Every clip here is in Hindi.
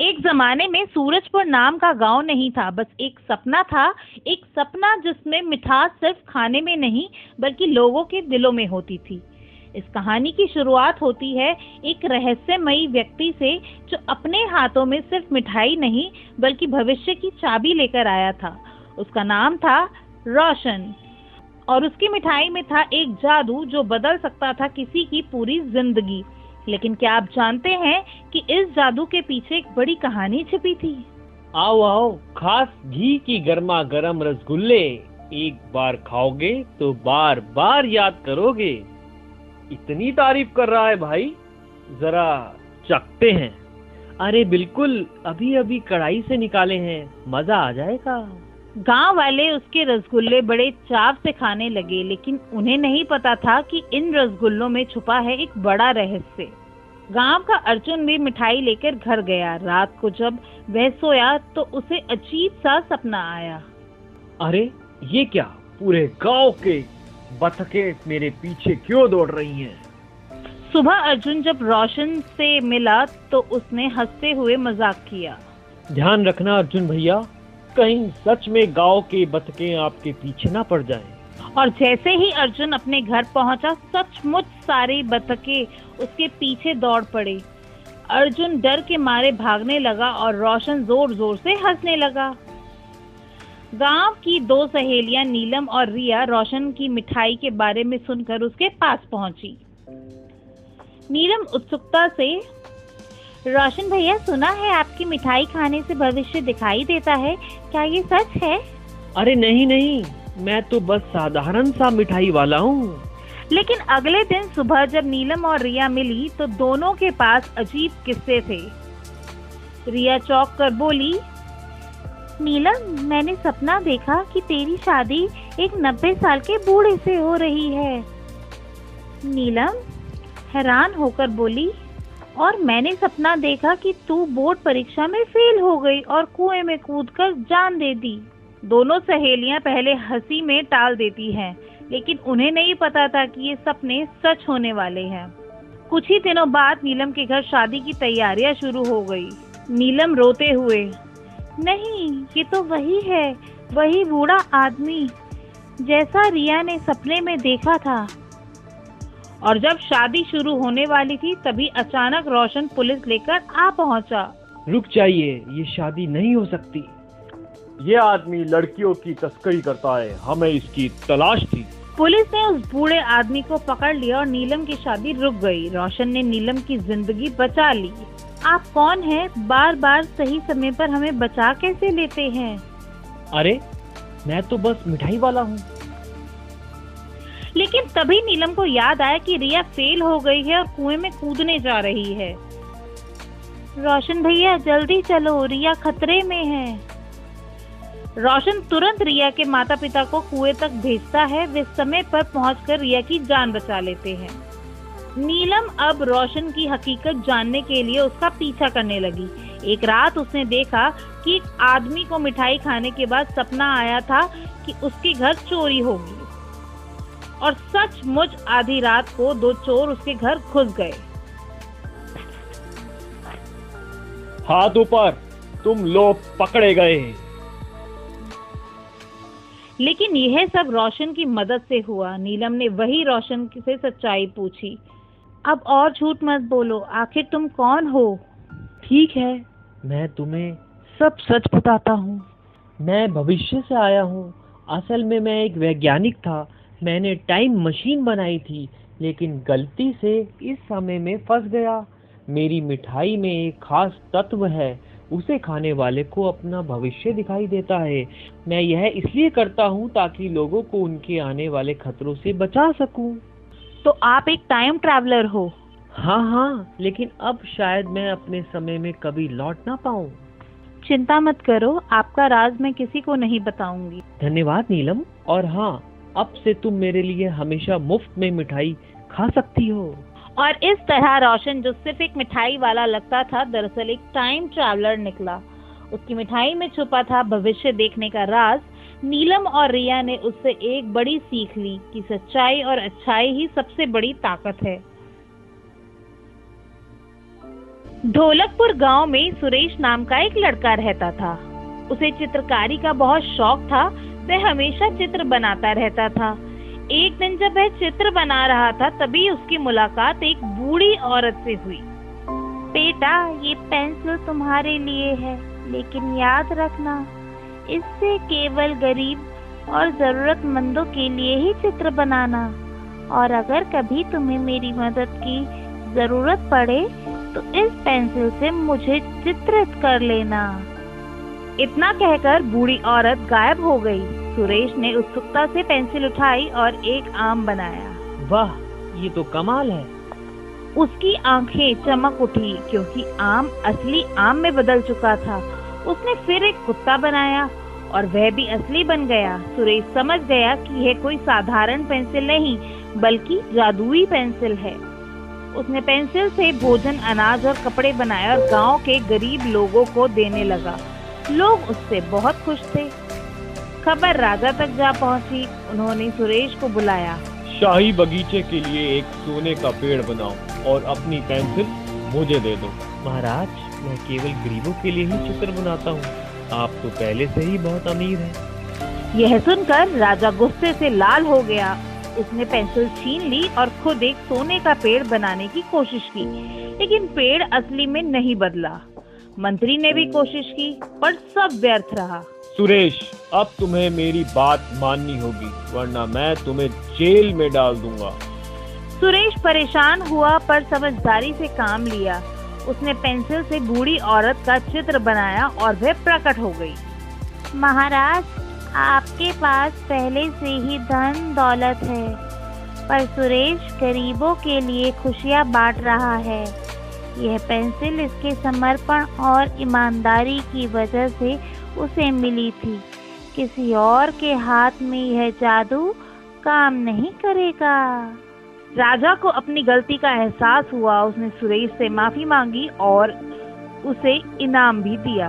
एक जमाने में सूरजपुर नाम का गांव नहीं था, बस एक सपना था। एक सपना जिसमें मिठास सिर्फ खाने में नहीं बल्कि लोगों के दिलों में होती थी। इस कहानी की शुरुआत होती है एक रहस्यमयी व्यक्ति से जो अपने हाथों में सिर्फ मिठाई नहीं बल्कि भविष्य की चाबी लेकर आया था। उसका नाम था रोशन और उसकी मिठाई में था एक जादू जो बदल सकता था किसी की पूरी जिंदगी। लेकिन क्या आप जानते हैं कि इस जादू के पीछे एक बड़ी कहानी छिपी थी? आओ आओ, खास घी की गर्मा गर्म रसगुल्ले एक बार खाओगे तो बार बार याद करोगे। इतनी तारीफ कर रहा है भाई, जरा चखते हैं। अरे बिल्कुल, अभी अभी कढ़ाई से निकाले हैं, मजा आ जाएगा। गांव वाले उसके रसगुल्ले बड़े चाव से खाने लगे, लेकिन उन्हें नहीं पता था कि इन रसगुल्लों में छुपा है एक बड़ा रहस्य। गांव का अर्जुन भी मिठाई लेकर घर गया। रात को जब वह सोया तो उसे अजीब सा सपना आया। अरे ये क्या, पूरे गांव के बतखें मेरे पीछे क्यों दौड़ रही हैं? सुबह अर्जुन जब रोशन से मिला तो उसने हंसते हुए मजाक किया। ध्यान रखना अर्जुन भैया, कहीं सच में गांव के बतखें आपके पीछे ना पड़ जाएं। और जैसे ही अर्जुन अपने घर पहुंचा, सचमुच सारी बतखें उसके पीछे दौड़ पड़े। अर्जुन डर के मारे भागने लगा और रोशन जोर जोर से हंसने लगा। गांव की दो सहेलियां नीलम और रिया रोशन की मिठाई के बारे में सुनकर उसके पास पहुंची। नीलम उत्सुकता से, रोशन भैया, सुना है आपकी मिठाई खाने से भविष्य दिखाई देता है, क्या ये सच है? अरे नहीं नहीं, मैं तो बस साधारण सा मिठाई वाला हूँ। लेकिन अगले दिन सुबह जब नीलम और रिया मिली तो दोनों के पास अजीब किस्से थे। रिया चौंक कर बोली, नीलम, मैंने सपना देखा कि तेरी शादी एक 90 साल के बूढ़े से हो रही है। नीलम हैरान होकर बोली, और मैंने सपना देखा कि तू बोर्ड परीक्षा में फेल हो गई और कुएं में कूदकर जान दे दी। दोनों सहेलियां पहले हंसी में टाल देती हैं, लेकिन उन्हें नहीं पता था कि ये सपने सच होने वाले हैं। कुछ ही दिनों बाद नीलम के घर शादी की तैयारियां शुरू हो गई। नीलम रोते हुए, नहीं, ये तो वही है, वही बूढ़ा आदमी जैसा रिया ने सपने में देखा था। और जब शादी शुरू होने वाली थी तभी अचानक रोशन पुलिस लेकर आ पहुंचा। रुक जाइए, ये शादी नहीं हो सकती। ये आदमी लड़कियों की तस्करी करता है, हमें इसकी तलाश थी। पुलिस ने उस बूढ़े आदमी को पकड़ लिया और नीलम की शादी रुक गई। रोशन ने नीलम की जिंदगी बचा ली। आप कौन हैं? बार बार सही समय पर हमें बचा कैसे लेते हैं? अरे मैं तो बस मिठाई वाला हूँ। लेकिन तभी नीलम को याद आया कि रिया फेल हो गई है और कुएं में कूदने जा रही है। रोशन भैया, जल्दी चलो, रिया खतरे में है। रोशन तुरंत रिया के माता पिता को कुएं तक भेजता है। वे समय पर पहुंचकर रिया की जान बचा लेते हैं। नीलम अब रोशन की हकीकत जानने के लिए उसका पीछा करने लगी। एक रात उसने देखा कि एक आदमी को मिठाई खाने के बाद सपना आया था कि उसके घर चोरी होगी, और सचमुच आधी रात को दो चोर उसके घर घुस गए। हाथ ऊपर, तुम लोग पकड़े गए। लेकिन यह सब रोशन की मदद से हुआ। नीलम ने वही रोशन से सच्चाई पूछी। अब और झूठ मत बोलो, आखिर तुम कौन हो? ठीक है, मैं तुम्हें सब सच बताता हूँ। मैं भविष्य से आया हूँ। असल में मैं एक वैज्ञानिक था। मैंने टाइम मशीन बनाई थी, लेकिन गलती से इस समय में फंस गया। मेरी मिठाई में एक खास तत्व है, उसे खाने वाले को अपना भविष्य दिखाई देता है। मैं यह इसलिए करता हूँ ताकि लोगों को उनके आने वाले खतरों से बचा सकूं। तो आप एक टाइम ट्रैवलर हो? हाँ, लेकिन अब शायद मैं अपने समय में कभी लौट ना पाऊँ। चिंता मत करो, आपका राज मैं किसी को नहीं बताऊंगी। धन्यवाद नीलम। और हाँ, अब से तुम मेरे लिए हमेशा मुफ्त में मिठाई खा सकती हो। और इस तरह रोशन, जो सिर्फ एक मिठाई वाला लगता था, दरअसल एक टाइम ट्रैवलर निकला। उसकी मिठाई में छुपा था भविष्य देखने का राज। नीलम और रिया ने उससे एक बड़ी सीख ली कि सच्चाई और अच्छाई ही सबसे बड़ी ताकत है। ढोलकपुर गांव में सुरेश नाम का एक लड़का रहता था। उसे चित्रकारी का बहुत शौक था। वह हमेशा चित्र बनाता रहता था। एक दिन जब वह चित्र बना रहा था तभी उसकी मुलाकात एक बूढ़ी औरत से हुई। बेटा, ये पेंसिल तुम्हारे लिए है, लेकिन याद रखना, इससे केवल गरीब और जरूरतमंदों के लिए ही चित्र बनाना, और अगर कभी तुम्हें मेरी मदद की जरूरत पड़े तो इस पेंसिल से मुझे चित्रित कर लेना। इतना कहकर बूढ़ी औरत गायब हो गई। सुरेश ने उत्सुकता से पेंसिल उठाई और एक आम बनाया। वाह, ये तो कमाल है। उसकी आंखें चमक उठी क्योंकि आम असली आम में बदल चुका था। उसने फिर एक कुत्ता बनाया और वह भी असली बन गया। सुरेश समझ गया कि यह कोई साधारण पेंसिल नहीं बल्कि जादुई पेंसिल है। उसने पेंसिल से भोजन, अनाज और कपड़े बनाए और गांव के गरीब लोगों को देने लगा। लोग उससे बहुत खुश थे। खबर राजा तक जा पहुंची। उन्होंने सुरेश को बुलाया। शाही बगीचे के लिए एक सोने का पेड़ बनाओ और अपनी पेंसिल मुझे दे दो। महाराज, मैं केवल गरीबों के लिए ही चित्र बनाता हूँ। आप तो पहले से ही बहुत अमीर हैं। यह सुनकर राजा गुस्से से लाल हो गया। उसने पेंसिल छीन ली और खुद एक सोने का पेड़ बनाने की कोशिश की, लेकिन पेड़ असली में नहीं बदला। मंत्री ने भी कोशिश की पर सब व्यर्थ रहा। सुरेश, अब तुम्हें मेरी बात माननी होगी, वरना मैं तुम्हें जेल में डाल दूंगा। सुरेश परेशान हुआ पर समझदारी से काम लिया। उसने पेंसिल से बूढ़ी औरत का चित्र बनाया और वह प्रकट हो गई। महाराज, आपके पास पहले से ही धन दौलत है, पर सुरेश गरीबों के लिए खुशियां बांट रहा है। यह पेंसिल इसके समर्पण और ईमानदारी की वजह से उसे मिली थी। किसी और के हाथ में यह जादू काम नहीं करेगा। राजा को अपनी गलती का एहसास हुआ। उसने सुरेश से माफी मांगी और उसे इनाम भी दिया।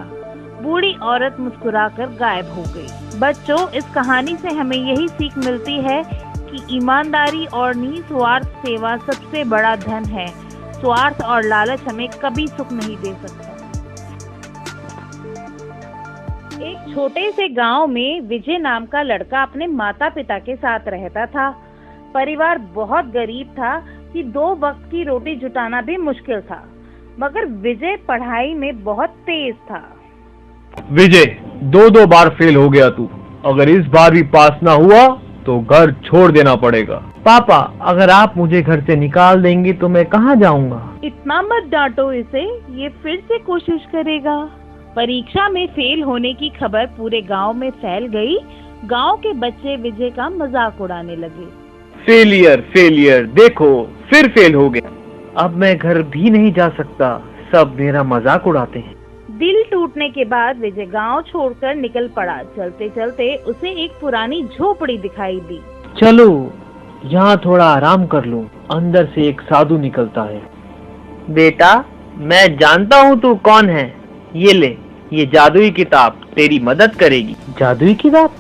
बूढ़ी औरत मुस्कुराकर गायब हो गई। बच्चों, इस कहानी से हमें यही सीख मिलती है कि ईमानदारी और निस्वार्थ सेवा सबसे बड़ा धन है। स्वार्थ और लालच हमें कभी सुख नहीं दे सकता। एक छोटे से गांव में विजय नाम का लड़का अपने माता पिता के साथ रहता था। परिवार बहुत गरीब था कि 2 वक्त की रोटी जुटाना भी मुश्किल था, मगर विजय पढ़ाई में बहुत तेज था। विजय, 2 बार फेल हो गया तू। अगर इस बार भी पास ना हुआ तो घर छोड़ देना पड़ेगा। पापा, अगर आप मुझे घर से निकाल देंगे तो मैं कहाँ जाऊँगा? इतना मत डांटो इसे, ये फिर से कोशिश करेगा। परीक्षा में फेल होने की खबर पूरे गांव में फैल गई। गांव के बच्चे विजय का मजाक उड़ाने लगे। फेलियर फेलियर, देखो फिर फेल हो गया। अब मैं घर भी नहीं जा सकता, सब मेरा मजाक उड़ाते हैं। दिल टूटने के बाद विजय गांव छोड़कर निकल पड़ा। चलते चलते उसे एक पुरानी झोपड़ी दिखाई दी। चलो यहाँ थोड़ा आराम कर लूं। अंदर से एक साधु निकलता है। बेटा, मैं जानता हूँ तू कौन है। ये ले, ये जादुई किताब तेरी मदद करेगी। जादुई किताब?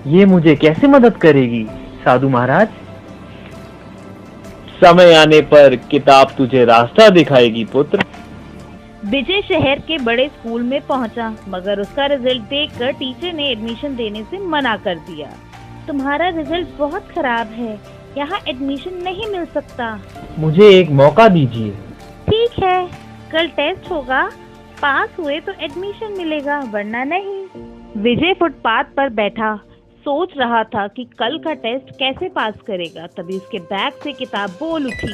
ये मुझे कैसे मदद करेगी साधु महाराज? समय आने पर किताब तुझे रास्ता दिखाएगी पुत्र। विजय शहर के बड़े स्कूल में पहुंचा, मगर उसका रिजल्ट देखकर टीचर ने एडमिशन देने से मना कर दिया। तुम्हारा रिजल्ट बहुत खराब है, यहाँ एडमिशन नहीं मिल सकता। मुझे एक मौका दीजिए। ठीक है, कल टेस्ट होगा, पास हुए तो एडमिशन मिलेगा, वरना नहीं। विजय फुटपाथ पर बैठा सोच रहा था कि कल का टेस्ट कैसे पास करेगा। तभी उसके बैग से किताब बोल उठी।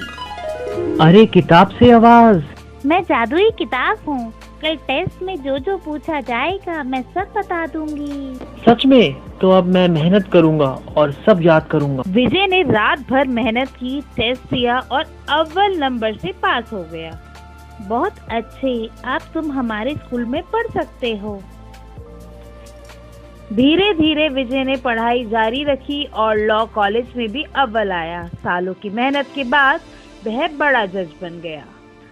अरे, किताब से आवाज। मैं जादुई किताब हूँ, कल टेस्ट में जो जो पूछा जाएगा मैं सब बता दूंगी। सच में? तो अब मैं मेहनत करूँगा और सब याद करूँगा। विजय ने रात भर मेहनत की, टेस्ट दिया और अव्वल नंबर से पास हो गया। बहुत अच्छे, अब तुम हमारे स्कूल में पढ़ सकते हो। धीरे धीरे विजय ने पढ़ाई जारी रखी और लॉ कॉलेज में भी अव्वल आया। सालों की मेहनत के बाद वह बड़ा जज बन गया।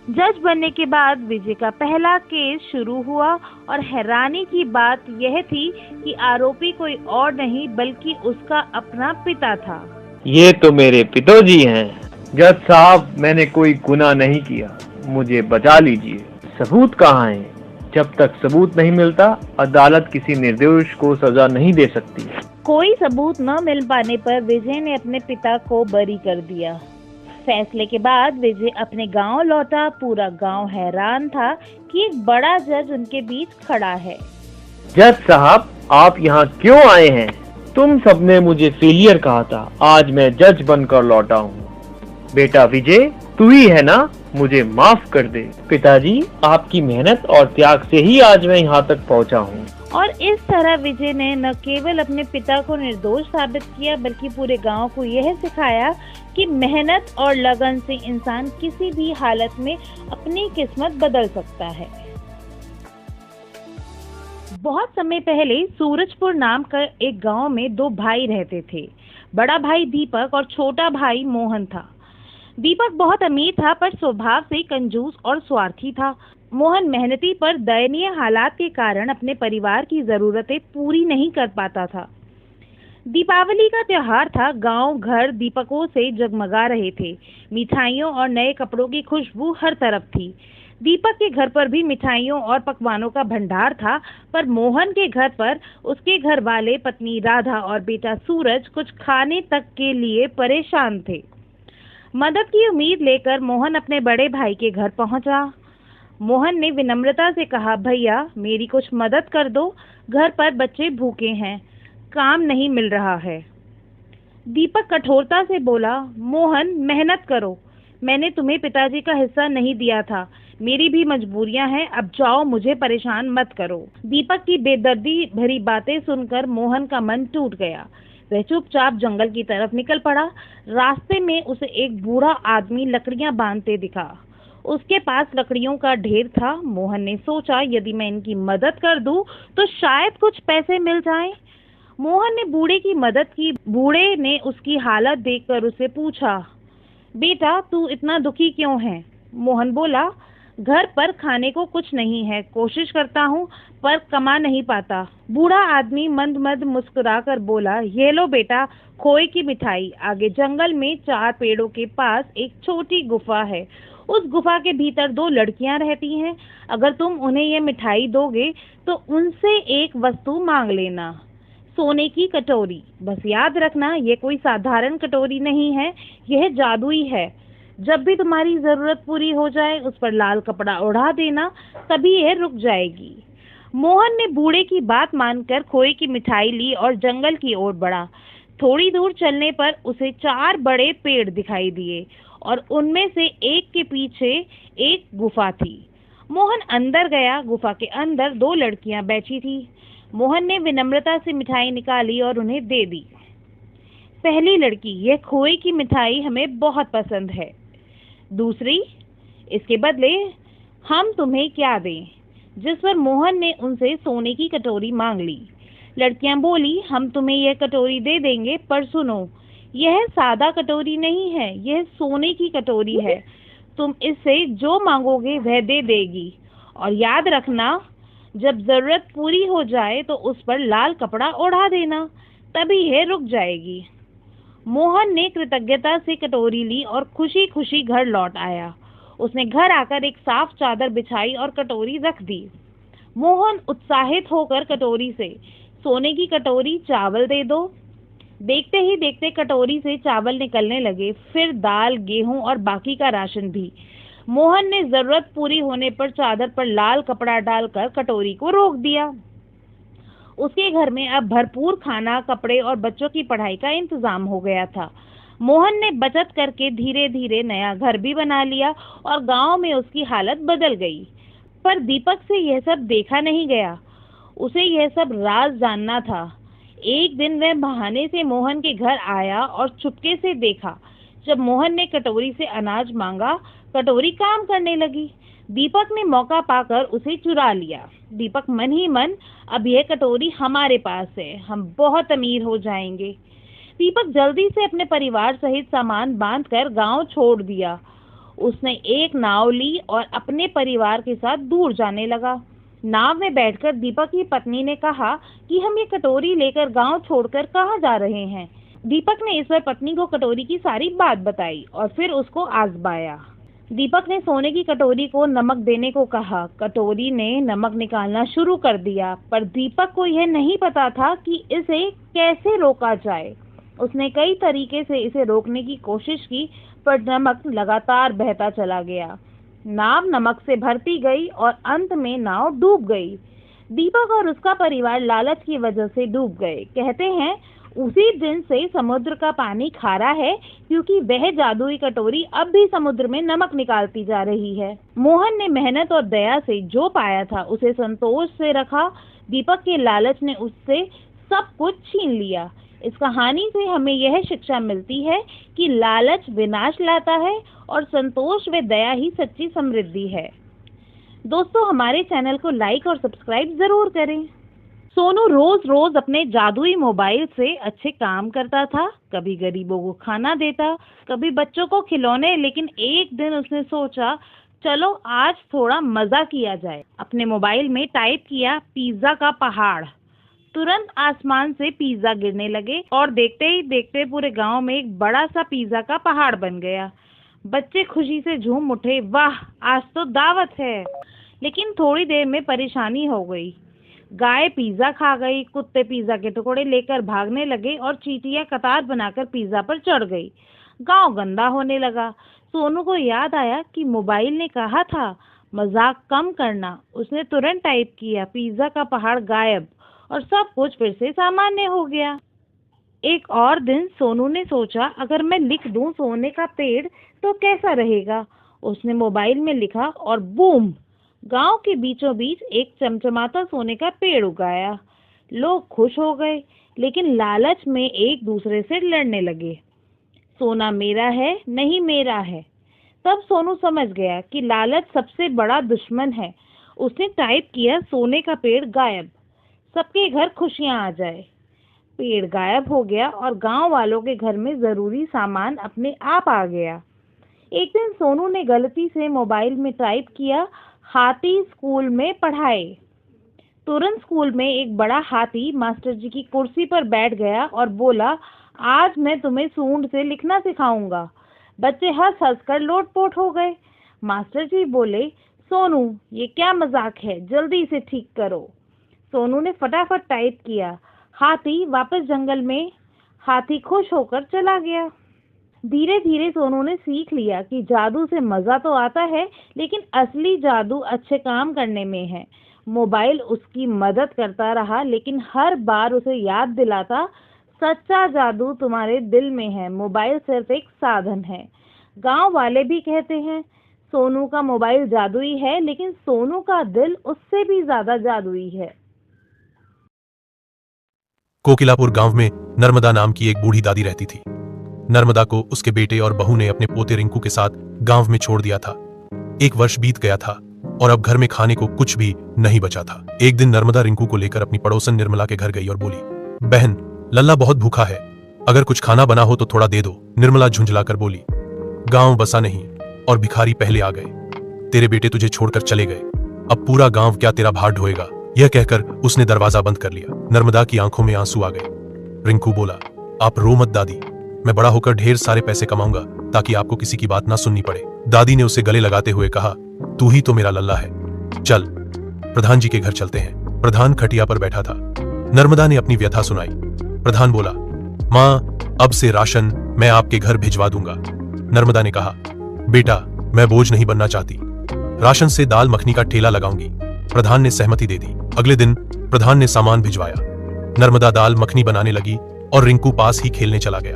जज बनने के बाद विजय का पहला केस शुरू हुआ और हैरानी की बात यह थी कि आरोपी कोई और नहीं बल्कि उसका अपना पिता था। ये तो मेरे पिताजी हैं। जज साहब, मैंने कोई गुनाह नहीं किया, मुझे बचा लीजिए। सबूत कहाँ है? जब तक सबूत नहीं मिलता, अदालत किसी निर्दोष को सजा नहीं दे सकती। कोई सबूत न मिल पाने पर विजय ने अपने पिता को बरी कर दिया। फैसले के बाद विजय अपने गांव लौटा। पूरा गांव हैरान था कि एक बड़ा जज उनके बीच खड़ा है। जज साहब, आप यहाँ क्यों आए हैं? तुम सबने मुझे फेलियर कहा था, आज मैं जज बनकर लौटा हूँ। बेटा विजय, तू ही है ना? मुझे माफ कर दे। पिताजी, आपकी मेहनत और त्याग से ही आज मैं यहाँ तक पहुँचा हूँ। और इस तरह विजय ने न केवल अपने पिता को निर्दोष साबित किया, बल्कि पूरे गांव को यह सिखाया कि मेहनत और लगन से इंसान किसी भी हालत में अपनी किस्मत बदल सकता है। बहुत समय पहले सूरजपुर नाम का एक गांव में दो भाई रहते थे। बड़ा भाई दीपक और छोटा भाई मोहन था। दीपक बहुत अमीर था, पर स्वभाव से कंजूस और स्वार्थी था। मोहन मेहनती पर दयनीय हालात के कारण अपने परिवार की जरूरतें पूरी नहीं कर पाता था। दीपावली का त्योहार था। गांव घर दीपकों से जगमगा रहे थे। मिठाइयों और नए कपड़ों की खुशबू हर तरफ थी। दीपक के घर पर भी मिठाइयों और पकवानों का भंडार था, पर मोहन के घर पर उसके घर वाले, पत्नी राधा और बेटा सूरज कुछ खाने तक के लिए परेशान थे। मदद की उम्मीद लेकर मोहन अपने बड़े भाई के घर पहुंचा। मोहन ने विनम्रता से कहा, भैया मेरी कुछ मदद कर दो, घर पर बच्चे भूखे हैं, काम नहीं मिल रहा है। दीपक कठोरता से बोला, मोहन मेहनत करो, मैंने तुम्हें पिताजी का हिस्सा नहीं दिया था, मेरी भी मजबूरियां हैं, अब जाओ, मुझे परेशान मत करो। दीपक की बेदर्दी भरी बातें सुनकर मोहन का मन टूट गया। वह चुपचाप जंगल की तरफ निकल पड़ा। रास्ते में उसे एक बूढ़ा आदमी लकड़ियां बांधते दिखा। उसके पास लकड़ियों का ढेर था। मोहन ने सोचा, यदि मैं इनकी मदद कर दूं तो शायद कुछ पैसे मिल जाएं। मोहन ने बूढ़े की मदद की। बूढ़े ने उसकी हालत देखकर उसे पूछा, बेटा तू इतना दुखी क्यों है? मोहन बोला, घर पर खाने को कुछ नहीं है, कोशिश करता हूँ पर कमा नहीं पाता। बूढ़ा आदमी मंद मंद मुस्कुराकर बोला, ये लो बेटा, खोए की मिठाई। आगे जंगल में 4 पेड़ों के पास एक छोटी गुफा है। उस गुफा के भीतर 2 लड़कियां रहती हैं। अगर तुम उन्हें ये मिठाई दोगे तो उनसे एक वस्तु मांग लेना, सोने की कटोरी। बस याद रखना, ये कोई साधारण कटोरी नहीं है, यह जादुई है। जब भी तुम्हारी जरूरत पूरी हो जाए उस पर लाल कपड़ा ओढ़ा देना, तभी यह रुक जाएगी। मोहन ने बूढ़े की बात मानकर खोए की मिठाई ली और जंगल की ओर बढ़ा। थोड़ी दूर चलने पर उसे 4 बड़े पेड़ दिखाई दिए और उनमें से एक के पीछे एक गुफा थी। मोहन अंदर गया। गुफा के अंदर 2 लड़कियां बैठी थी। मोहन ने विनम्रता से मिठाई निकाली और उन्हें दे दी। पहली लड़की, यह खोए की मिठाई हमें बहुत पसंद है। दूसरी, इसके बदले हम तुम्हें क्या दें? जिस पर मोहन ने उनसे सोने की कटोरी मांग ली। लड़कियां बोली, हम तुम्हें यह कटोरी दे देंगे, पर सुनो, यह सादा कटोरी नहीं है, यह सोने की कटोरी है। तुम इससे जो मांगोगे वह दे देगी, और याद रखना, जब जरूरत पूरी हो जाए तो उस पर लाल कपड़ा ओढ़ा देना, तभी यह रुक जाएगी। मोहन ने कृतज्ञता से कटोरी ली और खुशी खुशी घर लौट आया। उसने घर आकर एक साफ चादर बिछाई और कटोरी रख दी। मोहन उत्साहित होकर कटोरी से, सोने की कटोरी, चावल दे दो। देखते ही देखते कटोरी से चावल निकलने लगे, फिर दाल, गेहूं और बाकी का राशन भी। मोहन ने जरूरत पूरी होने पर चादर पर लाल कपड़ा डालकर कटोरी को रोक दिया। उसके घर में अब भरपूर खाना, कपड़े और बच्चों की पढ़ाई का इंतजाम हो गया था। मोहन ने बचत करके धीरे धीरे नया घर भी बना लिया और गांव में उसकी हालत बदल गई। पर दीपक से यह सब देखा नहीं गया। उसे यह सब राज जानना था। एक दिन वह बहाने से मोहन के घर आया और चुपके से देखा। जब मोहन ने कटोरी से अनाज मांगा, कटोरी काम करने लगी। दीपक ने मौका पाकर उसे चुरा लिया। दीपक मन ही मन, अब यह कटोरी हमारे पास है, हम बहुत अमीर हो जाएंगे। दीपक जल्दी से अपने परिवार सहित सामान बांधकर गांव छोड़ दिया। उसने एक नाव ली और अपने परिवार के साथ दूर जाने लगा। नाव में बैठकर दीपक की पत्नी ने कहा कि हम ये कटोरी लेकर गांव छोड़कर कहाँ जा रहे हैं। दीपक ने इस पर पत्नी को कटोरी की सारी बात बताई और फिर उसको आजमाया। दीपक ने सोने की कटोरी को नमक देने को कहा। कटोरी ने नमक निकालना शुरू कर दिया, पर दीपक को यह नहीं पता था कि इसे कैसे रोका जाए। उसने कई तरीके से इसे रोकने की कोशिश की, पर नमक लगातार बहता चला गया। नाव नमक से भरती गई और अंत में नाव डूब गई। दीपक और उसका परिवार लालच की वजह से डूब गए। कहते हैं उसी दिन से समुद्र का पानी खारा है, क्योंकि वह जादुई कटोरी अब भी समुद्र में नमक निकालती जा रही है। मोहन ने मेहनत और दया से जो पाया था उसे संतोष से रखा। दीपक के लालच ने उससे सब कुछ छीन लिया। इस कहानी से हमें यह शिक्षा मिलती है कि लालच विनाश लाता है और संतोष व दया ही सच्ची समृद्धि है। दोस्तों, हमारे चैनल को लाइक और सब्सक्राइब जरूर करें। सोनू रोज रोज अपने जादुई मोबाइल से अच्छे काम करता था। कभी गरीबों को खाना देता, कभी बच्चों को खिलौने। लेकिन एक दिन उसने सोचा, चलो आज थोड़ा मजा किया जाए। अपने मोबाइल में टाइप किया पिज्जा का पहाड़। तुरंत आसमान से पिज्जा गिरने लगे और देखते ही देखते पूरे गांव में एक बड़ा सा पिज्जा का पहाड़ बन गया। बच्चे खुशी से झूम उठे, वाह आज तो दावत है। लेकिन थोड़ी देर में परेशानी हो गई। गाय पिज्जा खा गई, कुत्ते पिज्जा के टुकड़े लेकर भागने लगे और चींटियां कतार बनाकर पिज्जा पर चढ़ गई। गांव गंदा होने लगा। सोनू को याद आया कि मोबाइल ने कहा था मजाक कम करना। उसने तुरंत टाइप किया पिज्जा का पहाड़ गायब और सब कुछ फिर से सामान्य हो गया। एक और दिन सोनू ने सोचा, अगर मैं लिख दूं सोने का पेड़ तो कैसा रहेगा। उसने मोबाइल में लिखा और बूम, गांव के बीचों बीच एक चमचमाता सोने का पेड़ उगाया। लोग खुश हो गए, लेकिन लालच में एक दूसरे से लड़ने लगे। सोना मेरा है, नहीं मेरा है। तब सोनू समझ गया कि लालच सबसे बड़ा दुश्मन है। उसने टाइप किया सोने का पेड़ गायब, सबके घर खुशियां आ जाए। पेड़ गायब हो गया और गांव वालों के घर में जरूरी सामान अपने आप आ गया। एक दिन सोनू ने गलती से मोबाइल में टाइप किया हाथी स्कूल में पढ़ाए। तुरंत स्कूल में एक बड़ा हाथी मास्टर जी की कुर्सी पर बैठ गया और बोला, आज मैं तुम्हें सूंड से लिखना सिखाऊंगा। बच्चे हंस हंस कर लोटपोट हो गए। मास्टर जी बोले, सोनू ये क्या मजाक है, जल्दी इसे ठीक करो। सोनू ने फटाफट टाइप किया हाथी वापस जंगल में। हाथी खुश होकर चला गया। धीरे धीरे सोनू ने सीख लिया कि जादू से मजा तो आता है, लेकिन असली जादू अच्छे काम करने में है। मोबाइल उसकी मदद करता रहा, लेकिन हर बार उसे याद दिलाता सच्चा जादू तुम्हारे दिल में है, मोबाइल सिर्फ एक साधन है। गांव वाले भी कहते हैं सोनू का मोबाइल जादुई है, लेकिन सोनू का दिल उससे भी ज्यादा जादुई है। कोकिलापुर गांव में नर्मदा नाम की एक बूढ़ी दादी रहती थी। नर्मदा को उसके बेटे और बहू ने अपने पोते रिंकू के साथ गांव में छोड़ दिया था। 1 वर्ष बीत गया था और अब घर में खाने को कुछ भी नहीं बचा था। एक दिन नर्मदा रिंकू को लेकर अपनी पड़ोसन निर्मला के घर गई और बोली, बहन लल्ला बहुत भूखा है, अगर कुछ खाना बना हो तो थोड़ा दे दो। निर्मला झुंझलाकर बोली, गांव बसा नहीं और भिखारी पहले आ गए। तेरे बेटे तुझे छोड़कर चले गए, अब पूरा गांव क्या तेरा भार ढोएगा। यह कहकर उसने दरवाजा बंद कर लिया। नर्मदा की आंखों में आंसू आ गए। रिंकू बोला, आप रो मत दादी, मैं बड़ा होकर ढेर सारे पैसे कमाऊंगा ताकि आपको किसी की बात ना सुननी पड़े। दादी ने उसे गले लगाते हुए कहा, तू ही तो मेरा लल्ला है, चल प्रधान जी के घर चलते हैं। प्रधान खटिया पर बैठा था। नर्मदा ने अपनी व्यथा सुनाई। प्रधान बोला, माँ अब से राशन मैं आपके घर भिजवा दूंगा। नर्मदा ने कहा, बेटा मैं बोझ नहीं बनना चाहती, राशन से दाल मखनी का ठेला लगाऊंगी। प्रधान ने सहमति दे दी। अगले दिन प्रधान ने सामान भिजवाया। नर्मदा दाल मखनी बनाने लगी और रिंकू पास ही खेलने चला गया।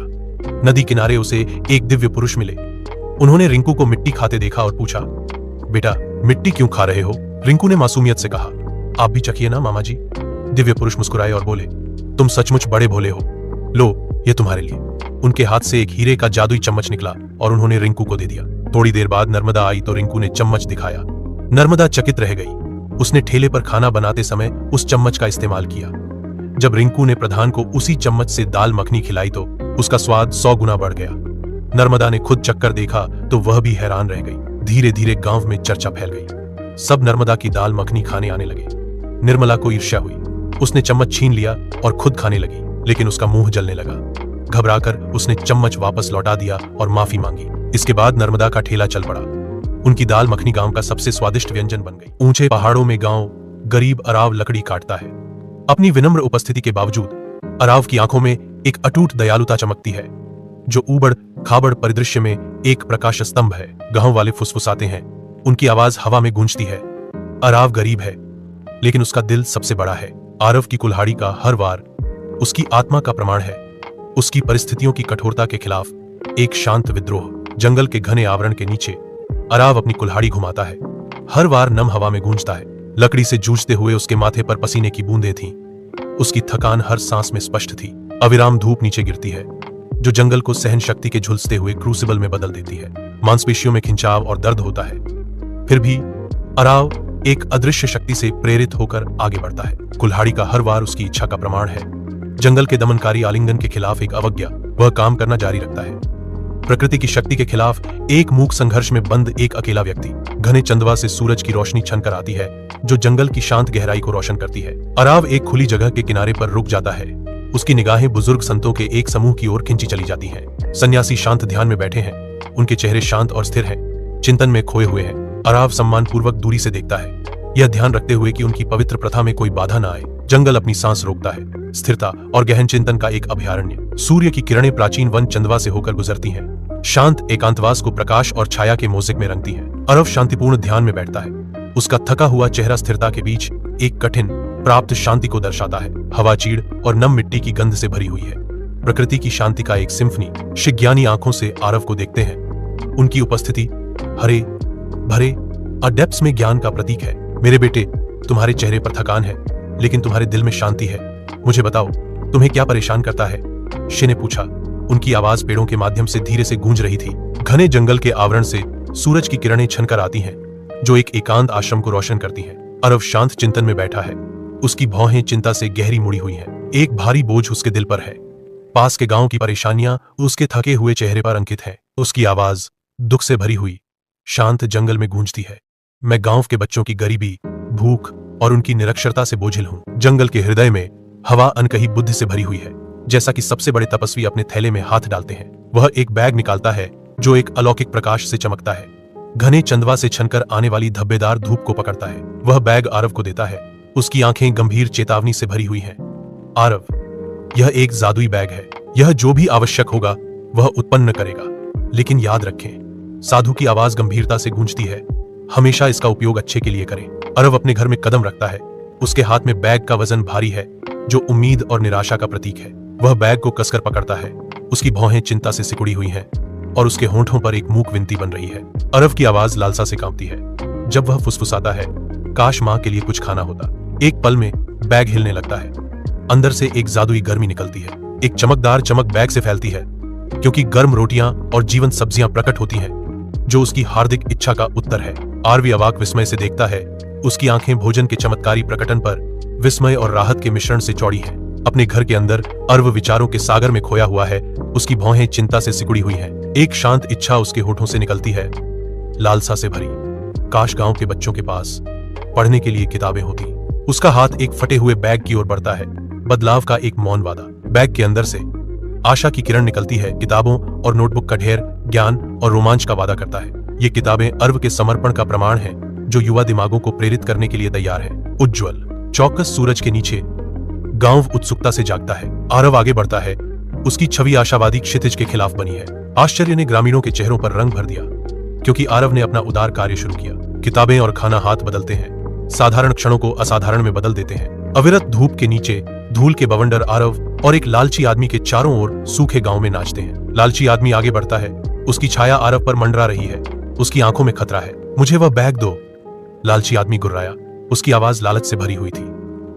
नदी किनारे उसे एक दिव्य पुरुष मिले। उन्होंने रिंकू को मिट्टी खाते देखा और पूछा, बेटा मिट्टी क्यों खा रहे हो? रिंकू ने मासूमियत से कहा, आप भी चखिए ना मामा जी। दिव्य पुरुष मुस्कुराए और बोले, तुम सचमुच बड़े भोले हो, लो ये तुम्हारे लिए। उनके हाथ से एक हीरे का जादुई चम्मच निकला और उन्होंने रिंकू को दे दिया। थोड़ी देर बाद नर्मदा आई तो रिंकू ने चम्मच दिखाया। नर्मदा चकित रह गई। उसने ठेले पर खाना बनाते समय उस चम्मच का इस्तेमाल किया। जब रिंकू ने प्रधान को उसी चम्मच से दाल मखनी खिलाई तो उसका स्वाद 100 गुना बढ़ गया। नर्मदा ने खुद चक्कर देखा तो वह भी हैरान रह गई। धीरे धीरे गांव में चर्चा फैल गई। सब नर्मदा की दाल मखनी खाने आने लगे। निर्मला को ईर्ष्या हुई। उसने चम्मच छीन लिया और खुद खाने लगी, लेकिन उसका मुंह जलने लगा। घबराकर उसने चम्मच वापस लौटा दिया और माफी मांगी। इसके बाद नर्मदा का ठेला चल पड़ा। उनकी दाल मखनी गांव का सबसे स्वादिष्ट व्यंजन बन गई। ऊंचे पहाड़ों में गांव गरीब अराव लकड़ी काटता है। अपनी विनम्र उपस्थिति के बावजूद अराव की आंखों में एक अटूट दयालुता चमकती है, जो ऊबड़ खाबड़ परिदृश्य में एक प्रकाश स्तंभ है। गांव वाले फुसफुसाते हैं, उनकी आवाज हवा में गूंजती है। अराव गरीब है, लेकिन उसका दिल सबसे बड़ा है। आरव की कुल्हाड़ी का हर वार उसकी आत्मा का प्रमाण है, उसकी परिस्थितियों की कठोरता के खिलाफ एक शांत विद्रोह। जंगल के घने आवरण के नीचे अराव अपनी कुल्हाड़ी घुमाता है, हर वार नम हवा में गूंजता है। लकड़ी से जूझते हुए उसके माथे पर पसीने की बूंदें थीं, उसकी थकान हर सांस में स्पष्ट थी। अविराम धूप नीचे गिरती है, जो जंगल को सहन शक्ति के झुलसते हुए क्रूसिबल में बदल देती है। मांसपेशियों में खिंचाव और दर्द होता है, फिर भी अराव एक अदृश्य शक्ति से प्रेरित होकर आगे बढ़ता है। कुल्हाड़ी का हर वार उसकी इच्छा का प्रमाण है। जंगल के दमनकारी आलिंगन के खिलाफ एक अवज्ञा, वह काम करना जारी रखता है। प्रकृति की शक्ति के खिलाफ एक मूक संघर्ष में बंद एक अकेला व्यक्ति। घने चंदवा से सूरज की रोशनी छनकर आती है, जो जंगल की शांत गहराई को रोशन करती है। अराव एक खुली जगह के किनारे पर रुक जाता है। उसकी निगाहें बुजुर्ग संतों के एक समूह की ओर खिंची चली जाती हैं। सन्यासी शांत ध्यान में बैठे हैं, उनके चेहरे शांत और स्थिर हैं, चिंतन में खोए हुए हैं। अराव सम्मानपूर्वक दूरी से देखता है, यह ध्यान रखते हुए कि उनकी पवित्र प्रथा में कोई बाधा न आए। जंगल अपनी सांस रोकता है, स्थिरता और गहन चिंतन का एक अभयारण्य। सूर्य की किरणें प्राचीन वन चंदवा से होकर गुजरती हैं, शांत एकांतवास को प्रकाश और छाया के मोज़ेक में रंगती हैं। अरव शांतिपूर्ण ध्यान में बैठता है, उसका थका हुआ चेहरा स्थिरता के बीच एक कठिन प्राप्त शांति को दर्शाता है। हवा चीड़ और नम मिट्टी की गंध से भरी हुई है, प्रकृति की शांति का एक सिम्फनी। शिज्ञानी आंखों से आरव को देखते हैं, उनकी उपस्थिति हरे भरे डेप्थ्स में ज्ञान का प्रतीक है। मेरे बेटे, तुम्हारे चेहरे पर थकान है, लेकिन तुम्हारे दिल में शांति है। मुझे बताओ, तुम्हें क्या परेशान करता है? शे ने पूछा। उनकी आवाज पेड़ों के माध्यम से धीरे से गूंज रही थी। घने जंगल के आवरण से सूरज की किरणें छनकर आती हैं, जो एक एकांत आश्रम को रोशन करती हैं। अरव शांत चिंतन में बैठा है, उसकी भौहें चिंता से गहरी मुड़ी हुई हैं। एक भारी बोझ उसके दिल पर है। पास के गांव की परेशानियां उसके थके हुए चेहरे पर अंकित है। उसकी आवाज दुख से भरी हुई शांत जंगल में गूंजती है। मैं गांव के बच्चों की गरीबी, भूख और उनकी निरक्षरता से बोझिल हूं। जंगल के हृदय में हवा अनकही बुद्धि से भरी हुई है, जैसा कि सबसे बड़े तपस्वी अपने थैले में हाथ डालते हैं। वह एक बैग निकालता है, जो एक अलौकिक प्रकाश से चमकता है। घने चंदवा से छनकर आने वाली धब्बेदार धूप को पकड़ता है। वह बैग आरव को देता है, उसकी आंखें गंभीर चेतावनी से भरी हुई हैं। आरव, यह एक जादुई बैग है, यह जो भी आवश्यक होगा वह उत्पन्न करेगा। लेकिन याद रखें, साधु की आवाज गंभीरता से गूंजती है, हमेशा इसका उपयोग अच्छे के लिए करें। अरव अपने घर में कदम रखता है, उसके हाथ में बैग का वजन भारी है, जो उम्मीद और निराशा का प्रतीक है। वह बैग को कसकर पकड़ता है, उसकी भौहें चिंता से सिकुड़ी हुई हैं और उसके होंठों पर एक मूक विनती बन रही है। अरव की आवाज लालसा से कांपती है। जब वह फुसफुसाता है, काश मां के लिए कुछ खाना होता। एक पल में बैग हिलने लगता है, अंदर से एक जादुई गर्मी निकलती है। एक चमकदार चमक बैग से फैलती है, क्योंकि गर्म रोटियां और जीवंत सब्जियां प्रकट होती हैं, जो उसकी हार्दिक इच्छा का उत्तर है। आरवी अवाक विस्मय से देखता है, उसकी आंखें भोजन के चमत्कारी प्रकटन पर विस्मय और राहत के मिश्रण से चौड़ी हैं। अपने घर के अंदर अर्व विचारों के सागर में खोया हुआ है, उसकी भौहें चिंता से सिकुड़ी हुई हैं। एक शांत इच्छा उसके होठों से निकलती है, लालसा से भरी। काश गांव के बच्चों के पास पढ़ने के लिए किताबें होती। उसका हाथ एक फटे हुए बैग की ओर बढ़ता है, बदलाव का एक मौन वादा। बैग के अंदर से आशा की किरण निकलती है, किताबों और नोटबुक का ढेर ज्ञान और रोमांच का वादा करता है। ये किताबें अर्व के समर्पण का प्रमाण है, जो युवा दिमागों को प्रेरित करने के लिए तैयार है। उज्ज्वल चौकस सूरज के नीचे गांव उत्सुकता से जागता है। आरव आगे बढ़ता है, उसकी छवि आशावादी क्षितिज के खिलाफ बनी है। आश्चर्य ने ग्रामीणों के चेहरों पर रंग भर दिया, क्योंकि आरव ने अपना उदार कार्य शुरू किया। किताबें और खाना हाथ बदलते हैं, साधारण क्षणों को असाधारण में बदल देते हैं। अविरत धूप के नीचे धूल के बवंडर आरव और एक लालची आदमी के चारों ओर सूखे गांव में नाचते हैं। लालची आदमी आगे बढ़ता है, उसकी छाया आरव पर मंडरा रही है, उसकी आंखों में खतरा है। मुझे वह बैग दो, लालची आदमी गुर्राया, उसकी आवाज लालच से भरी हुई थी।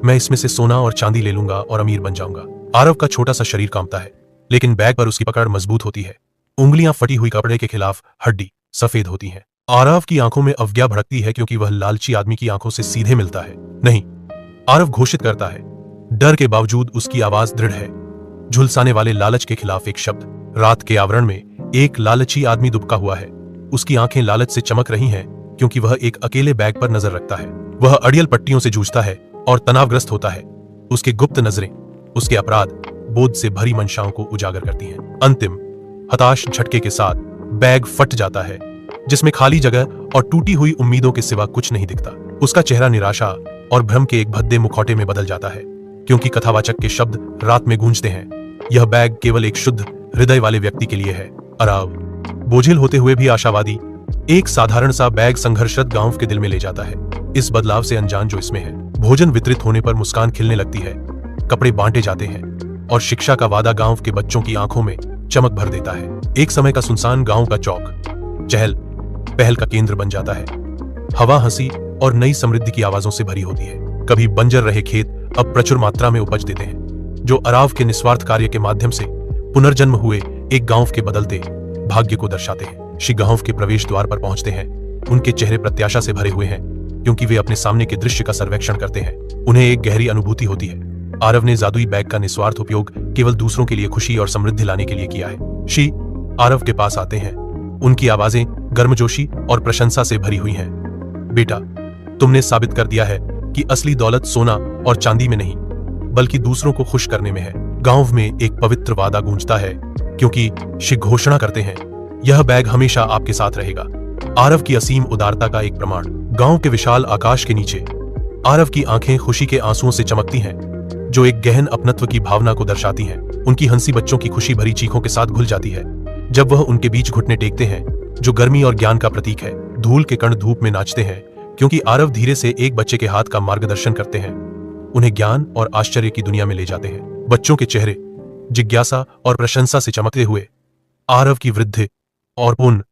मैं इसमें से सोना और चांदी ले लूंगा और अमीर बन जाऊंगा। आरव का छोटा सा शरीर कांपता है, लेकिन बैग पर उसकी पकड़ मजबूत होती है। उंगलियां फटी हुई कपड़े के खिलाफ हड्डी सफेद होती हैं। आरव की आंखों में अवज्ञा भड़कती है, क्योंकि वह लालची आदमी की आंखों से सीधे मिलता है। नहीं, आरव घोषित करता है। डर के बावजूद उसकी आवाज दृढ़ है, झुलसाने वाले लालच के खिलाफ एक शब्द। रात के आवरण में एक लालची आदमी दुबका हुआ है, उसकी आंखें लालच से चमक रही हैं, क्योंकि वह एक अकेले बैग पर नजर रखता है। वह अड़ियल पट्टियों से जूझता है और तनावग्रस्त होता है। उसकी गुप्त नजरें उसके अपराध बोध से भरी मंशाओं को उजागर करती हैं। अंतिम हताश झटके के साथ बैग फट जाता है जिसमें खाली जगह और टूटी हुई उम्मीदों के सिवा कुछ नहीं दिखता। उसका चेहरा निराशा और भ्रम के एक भद्दे मुखौटे में बदल जाता है, क्योंकि कथावाचक के शब्द रात में गूंजते हैं, यह बैग केवल एक शुद्ध हृदय वाले व्यक्ति के लिए है। अराव बोझिल होते हुए भी आशावादी, एक साधारण सा बैग संघर्षरत गांव के दिल में ले जाता है, इस बदलाव से अनजान जो इसमें है। भोजन वितरित होने पर मुस्कान खिलने लगती है, कपड़े बांटे जाते हैं और शिक्षा का वादा गांव के बच्चों की आंखों में चमक भर देता है। एक समय का सुनसान गांव का चौक चहल पहल का केंद्र बन जाता है। हवा हंसी और नई समृद्धि की आवाजों से भरी होती है। कभी बंजर रहे खेत अब प्रचुर मात्रा में उपज देते हैं, जो अराव के निस्वार्थ कार्य के माध्यम से पुनर्जन्म हुए एक गांव के बदलते भाग्य को दर्शाते हैं। श्री गांव के प्रवेश द्वार पर पहुंचते हैं। उनके चेहरे प्रत्याशा से भरे हुए हैं, क्योंकि वे अपने सामने के दृश्य का सर्वेक्षण करते हैं। उन्हें एक गहरी अनुभूति होती है, आरव ने जादुई बैग का निस्वार्थ उपयोग केवल दूसरों के लिए खुशी और समृद्धि लाने के लिए किया है। श्री आरव के पास आते हैं। उनकी आवाजें गर्मजोशी और प्रशंसा से भरी हुई हैं। बेटा, तुमने साबित कर दिया है कि असली दौलत सोना और चांदी में नहीं, बल्कि दूसरों को खुश करने में है। गांव में एक पवित्र वादा गूंजता है, क्योंकि श्री घोषणा करते हैं, यह बैग हमेशा आपके साथ रहेगा। आरव की असीम उदारता का एक प्रमाण। गांव के विशाल आकाश के नीचे आरव की आंखें खुशी के आंसुओं से चमकती हैं, जो एक गहन अपनत्व की भावना को दर्शाती हैं। उनकी हंसी बच्चों की खुशी भरी चीखों के साथ घुल जाती है जब वह उनके बीच घुटने टेकते हैं, जो गर्मी और ज्ञान का प्रतीक है। धूल के कण धूप में नाचते हैं, क्योंकि आरव धीरे से एक बच्चे के हाथ का मार्गदर्शन करते हैं, उन्हें ज्ञान और आश्चर्य की दुनिया में ले जाते हैं। बच्चों के चेहरे जिज्ञासा और प्रशंसा से चमकते हुए आरव की वृद्धि और पुनः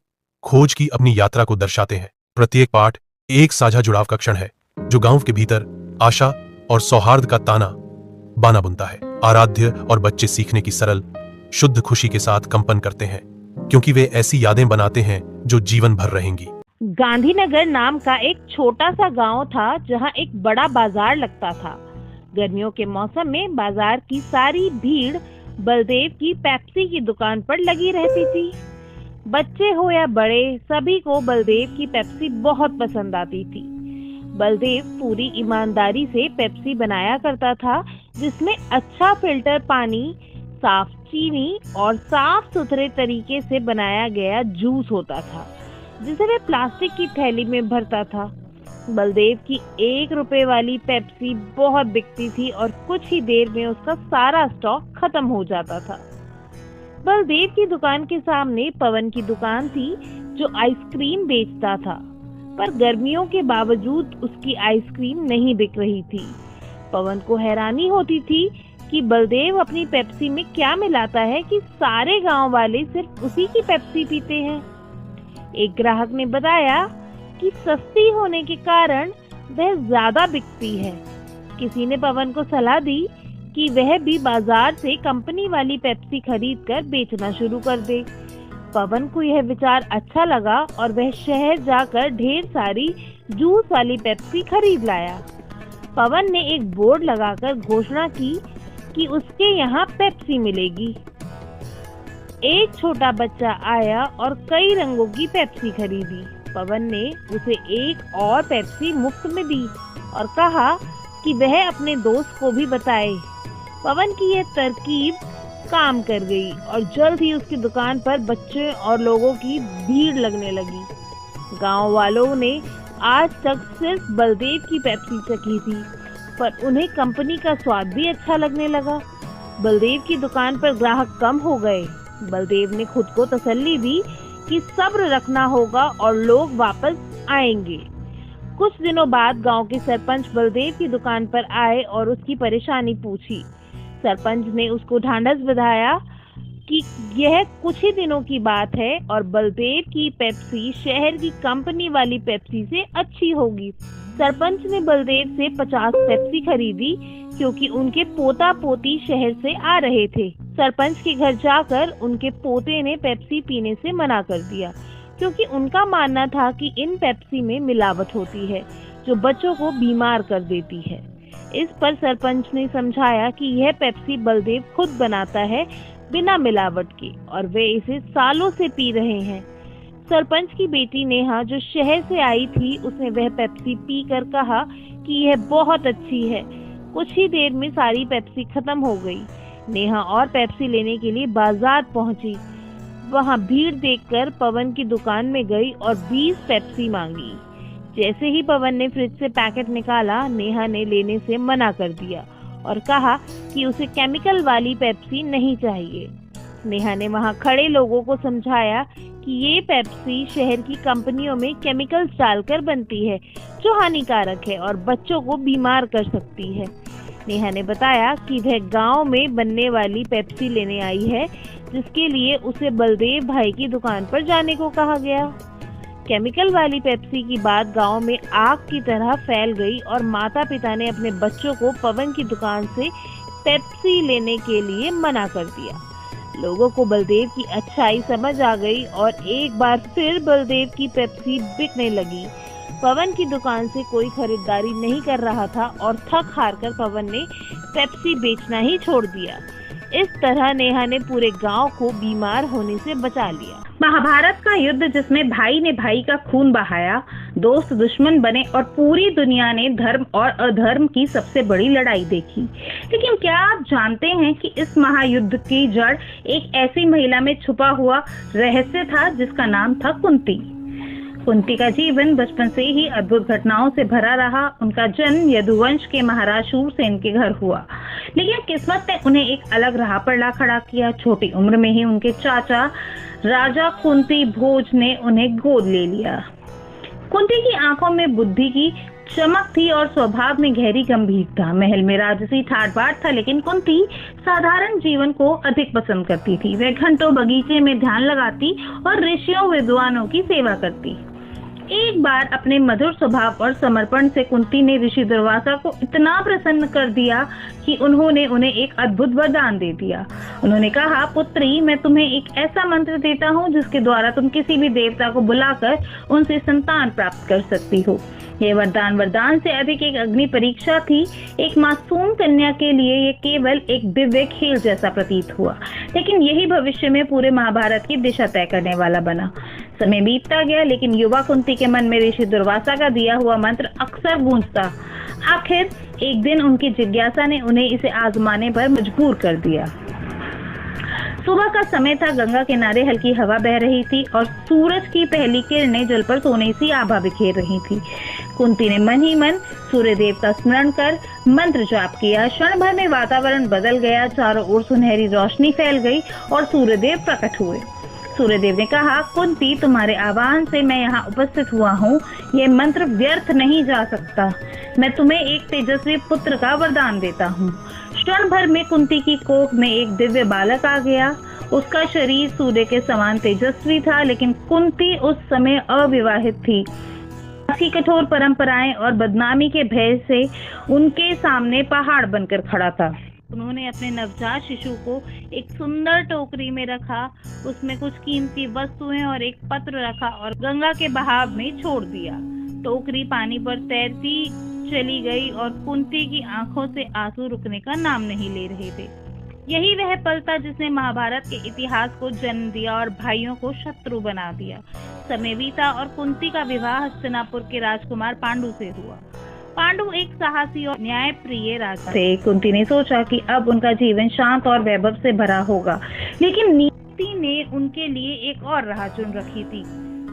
खोज की अपनी यात्रा को दर्शाते हैं। प्रत्येक पाठ एक साझा जुड़ाव का क्षण है, जो गांव के भीतर आशा और सौहार्द का ताना बाना बुनता है। आराध्य और बच्चे सीखने की सरल शुद्ध खुशी के साथ कंपन करते हैं, क्योंकि वे ऐसी यादें बनाते हैं जो जीवन भर रहेंगी। गांधीनगर नाम का एक छोटा सा गांव था, जहां एक बड़ा बाजार लगता था। गर्मियों के मौसम में बाजार की सारी भीड़ बलदेव की पेप्सी की दुकान पर लगी रहती थी। बच्चे हो या बड़े, सभी को बलदेव की पेप्सी बहुत पसंद आती थी। बलदेव पूरी ईमानदारी से पेप्सी बनाया करता था, जिसमें अच्छा फिल्टर पानी, साफ चीनी और साफ सुथरे तरीके से बनाया गया जूस होता था, जिसे वे प्लास्टिक की थैली में भरता था। बलदेव की 1 रुपए वाली पेप्सी बहुत बिकती थी और कुछ ही देर में उसका सारा स्टॉक खत्म हो जाता था। बलदेव की दुकान के सामने पवन की दुकान थी, जो आइसक्रीम बेचता था, पर गर्मियों के बावजूद उसकी आइसक्रीम नहीं बिक रही थी। पवन को हैरानी होती थी कि बलदेव अपनी पेप्सी में क्या मिलाता है कि सारे गांव वाले सिर्फ उसी की पेप्सी पीते हैं। एक ग्राहक ने बताया कि सस्ती होने के कारण वह ज्यादा बिकती है। किसी ने पवन को सलाह दी कि वह भी बाजार से कंपनी वाली पेप्सी खरीदकर बेचना शुरू कर दे। पवन को यह विचार अच्छा लगा और वह शहर जाकर ढेर सारी जूस वाली पेप्सी खरीद लाया। पवन ने एक बोर्ड लगाकर घोषणा की कि उसके यहाँ पेप्सी मिलेगी। एक छोटा बच्चा आया और कई रंगों की पेप्सी खरीदी। पवन ने उसे एक और पेप्सी मुफ्त में दी और कहा कि वह अपने दोस्त को भी बताए। पवन की यह तरकीब काम कर गई और जल्द ही उसकी दुकान पर बच्चे और लोगों की भीड़ लगने लगी। गांव वालों ने आज तक सिर्फ बलदेव की पेप्सी चखी थी, पर उन्हें कंपनी का स्वाद भी अच्छा लगने लगा। बलदेव की दुकान पर ग्राहक कम हो गए। बलदेव ने खुद को तसल्ली दी कि सब्र रखना होगा और लोग वापस आएंगे। कुछ दिनों बाद गांव के सरपंच बलदेव की दुकान पर आए और उसकी परेशानी पूछी। सरपंच ने उसको ढांढस बंधाया कि यह कुछ ही दिनों की बात है और बलदेव की पेप्सी शहर की कंपनी वाली पेप्सी से अच्छी होगी। सरपंच ने बलदेव से 50 पेप्सी खरीदी, क्योंकि उनके पोता पोती शहर से आ रहे थे। सरपंच के घर जाकर उनके पोते ने पेप्सी पीने से मना कर दिया, क्योंकि उनका मानना था कि इन पेप्सी में मिलावट होती है, जो बच्चों को बीमार कर देती है। इस पर सरपंच ने समझाया कि यह पेप्सी बलदेव खुद बनाता है बिना मिलावट के, और वे इसे सालों से पी रहे हैं। सरपंच की बेटी नेहा, जो शहर से आई थी, उसने वह पेप्सी पीकर कहा कि यह बहुत अच्छी है। कुछ ही देर में सारी पेप्सी खत्म हो गई। नेहा और पेप्सी लेने के लिए बाजार पहुंची। वहां भीड़ देखकर पवन की दुकान में गई और 20 पेप्सी मांगी। जैसे ही पवन ने फ्रिज से पैकेट निकाला, नेहा ने लेने से मना कर दिया और कहा कि उसे केमिकल वाली पेप्सी नहीं चाहिए। नेहा ने वहां खड़े लोगों को समझाया कि ये पेप्सी शहर की कंपनियों में केमिकल्स डालकर बनती है, जो हानिकारक है और बच्चों को बीमार कर सकती है। नेहा ने बताया कि वह गांव में बनने वाली पेप्सी लेने आई है, जिसके लिए उसे बलदेव भाई की दुकान पर जाने को कहा गया। केमिकल वाली पेप्सी की बात गांव में आग की तरह फैल गई और माता पिता ने अपने बच्चों को पवन की दुकान से पेप्सी लेने के लिए मना कर दिया। लोगों को बलदेव की अच्छाई समझ आ गई और एक बार फिर बलदेव की पेप्सी बिकने लगी। पवन की दुकान से कोई खरीदारी नहीं कर रहा था और थक हार कर पवन ने पेप्सी बेचना ही छोड़ दिया। इस तरह नेहा ने पूरे गांव को बीमार होने से बचा लिया। महाभारत का युद्ध जिसमें भाई ने भाई का खून बहाया, दोस्त दुश्मन बने और पूरी दुनिया ने धर्म और अधर्म की सबसे बड़ी लड़ाई देखी। लेकिन क्या आप जानते हैं कि इस महायुद्ध की जड़ एक ऐसी महिला में छुपा हुआ रहस्य था जिसका नाम था कुंती। कुंती का जीवन बचपन से ही अद्भुत घटनाओं से भरा रहा। उनका जन्म यदुवंश के महाराज शूरसेन के घर हुआ, लेकिन किस्मत ने उन्हें एक अलग राह पर ला खड़ा किया। छोटी उम्र में ही उनके चाचा राजा कुंती भोज ने उन्हें गोद ले लिया। कुंती की आंखों में बुद्धि की चमक थी और स्वभाव में गहरी गंभीरता। महल में राजसी ठाट बाट था, लेकिन कुंती साधारण जीवन को अधिक पसंद करती थी। वह घंटों बगीचे में ध्यान लगाती और ऋषियों विद्वानों की सेवा करती। एक बार अपने मधुर स्वभाव और समर्पण से कुंती ने ऋषि दुर्वासा को इतना प्रसन्न कर दिया कि उन्होंने उन्हें एक अद्भुत वरदान दे दिया। उन्होंने कहा, पुत्री, मैं तुम्हें एक ऐसा मंत्र देता हूँ जिसके द्वारा तुम किसी भी देवता को बुलाकर उनसे संतान प्राप्त कर सकती हो। यह वरदान से अधिक एक अग्नि परीक्षा थी। एक मासूम कन्या के लिए यह केवल एक दिव्य खेल जैसा प्रतीत हुआ, लेकिन यही भविष्य में पूरे महाभारत की दिशा तय करने वाला बना। समय बीतता गया, लेकिन युवा कुंती के मन में ऋषि दुर्वासा का दिया हुआ मंत्र अक्सर गूंजता। आखिर एक दिन उनकी जिज्ञासा ने उन्हें इसे आजमाने पर मजबूर कर दिया। सुबह का समय था, गंगा किनारे हल्की हवा बह रही थी और सूरज की पहली किरणें जल पर सोने सी आभा बिखेर रही थी। कुंती ने मन ही मन सूर्यदेव का स्मरण कर मंत्र जाप किया। क्षण भर में वातावरण बदल गया, चारों ओर सुनहरी रोशनी फैल गई और सूर्यदेव प्रकट हुए। सूर्यदेव ने कहा, कुंती, तुम्हारे आह्वान से मैं यहाँ उपस्थित हुआ हूँ। ये मंत्र व्यर्थ नहीं जा सकता। मैं तुम्हें एक तेजस्वी पुत्र का वरदान देता हूँ। क्षण भर में कुंती की कोख में एक दिव्य बालक आ गया। उसका शरीर सूर्य के समान तेजस्वी था, लेकिन कुंती उस समय अविवाहित थी। उसकी कठोर परंपराएं और बदनामी के भय से उनके सामने पहाड़ बनकर खड़ा था। उन्होंने अपने नवजात शिशु को एक सुंदर टोकरी में रखा, उसमें कुछ कीमती वस्तुएं और एक पत्र रखा और गंगा के बहाव में छोड़ दिया। टोकरी पानी पर तैरती चली गई और कुंती की आंखों से आंसू रुकने का नाम नहीं ले रहे थे। यही वह पल था जिसने महाभारत के इतिहास को जन्म दिया और भाइयों को शत्रु बना दिया। समय बीता और कुंती का विवाह हस्तिनापुर के राजकुमार पांडु से हुआ। पांडु एक साहसी और न्यायप्रिय राजा थे। कुंती ने सोचा कि अब उनका जीवन शांत और वैभव से भरा होगा, लेकिन नीति ने उनके लिए एक और राह चुन रखी थी।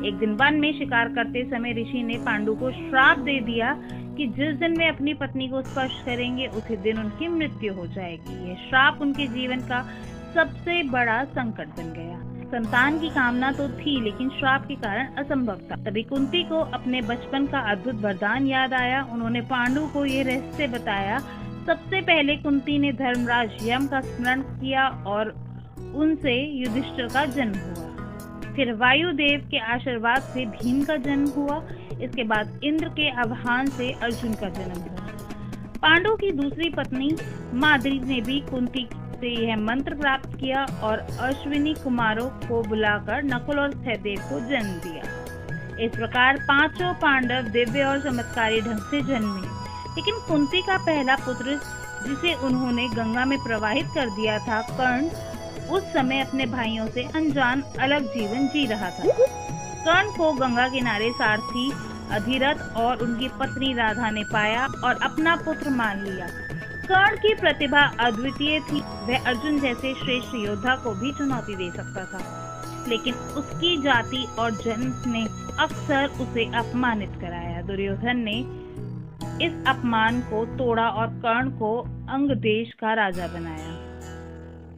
एक दिन वन में शिकार करते समय ऋषि ने पांडु को श्राप दे दिया कि जिस दिन वे अपनी पत्नी को स्पर्श करेंगे उसी दिन उनकी मृत्यु हो जाएगी। यह श्राप उनके जीवन का सबसे बड़ा संकट बन गया। संतान की कामना तो थी, लेकिन श्राप के कारण असंभव था। तभी कुंती को अपने बचपन का अद्भुत वरदान याद आया। उन्होंने पांडु को ये रहस्य बताया। सबसे पहले कुंती ने धर्मराज यम का स्मरण किया और उनसे युधिष्ठिर का जन्म हुआ। फिर वायुदेव के आशीर्वाद से भीम का जन्म हुआ। इसके बाद इंद्र के आह्वान से अर्जुन का जन्म हुआ। पांडु की दूसरी पत्नी माद्री ने भी कुंती से यह मंत्र प्राप्त किया और अश्विनी कुमारों को बुलाकर नकुल और सहदेव को जन्म दिया। इस प्रकार पांचों पांडव दिव्य और चमत्कारी ढंग से जन्मे। लेकिन कुंती का पहला पुत्र, जिसे उन्होंने गंगा में प्रवाहित कर दिया था, कर्ण, उस समय अपने भाइयों से अनजान अलग जीवन जी रहा था। कर्ण को गंगा किनारे सारथी अधिरथ और उनकी पत्नी राधा ने पाया और अपना पुत्र मान लिया। कर्ण की प्रतिभा अद्वितीय थी। वह अर्जुन जैसे श्रेष्ठ योद्धा को भी चुनौती दे सकता था। लेकिन उसकी जाति और जन्म ने अक्सर उसे अपमानित कराया। दुर्योधन ने इस अपमान को तोड़ा और कर्ण को अंग देश का राजा बनाया।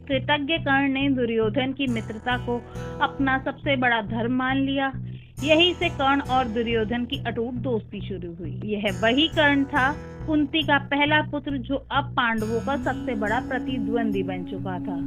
कृतज्ञ कर्ण ने दुर्योधन की मित्रता को अपना सबसे बड़ा धर्म मान लिया। यही से कर्ण और दुर्योधन की अटूट दोस्ती शुरू हुई। यह वही कर्ण था, कुंती का पहला पुत्र, जो अब पांडवों का सबसे बड़ा प्रतिद्वंदी बन चुका था।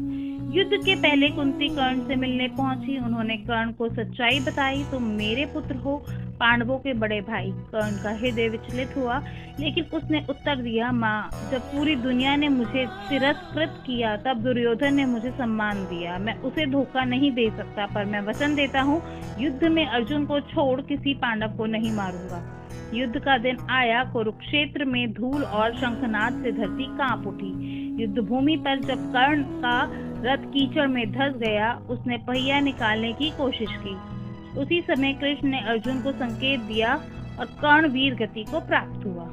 युद्ध के पहले कुंती कर्ण से मिलने पहुंची। उन्होंने कर्ण को सच्चाई बताई। तुम मेरे पुत्र हो, पांडवों के बड़े भाई। कर्ण का हृदय विचलित हुआ, लेकिन उसने उत्तर दिया, माँ, जब पूरी दुनिया ने मुझे तिरस्कृत किया तब दुर्योधन ने मुझे सम्मान दिया। मैं उसे धोखा नहीं दे सकता, पर मैं वचन देता हूँ, युद्ध में अर्जुन को छोड़ किसी पांडव को नहीं मारूंगा। युद्ध का दिन आया। कुरुक्षेत्र में धूल और शंखनाद से धरती कांप उठी। युद्ध भूमि पर जब कर्ण का रथ कीचड़ में धंस गया, उसने पहिया निकालने की कोशिश की। उसी समय कृष्ण ने अर्जुन को संकेत दिया और कर्ण वीर गति को प्राप्त हुआ।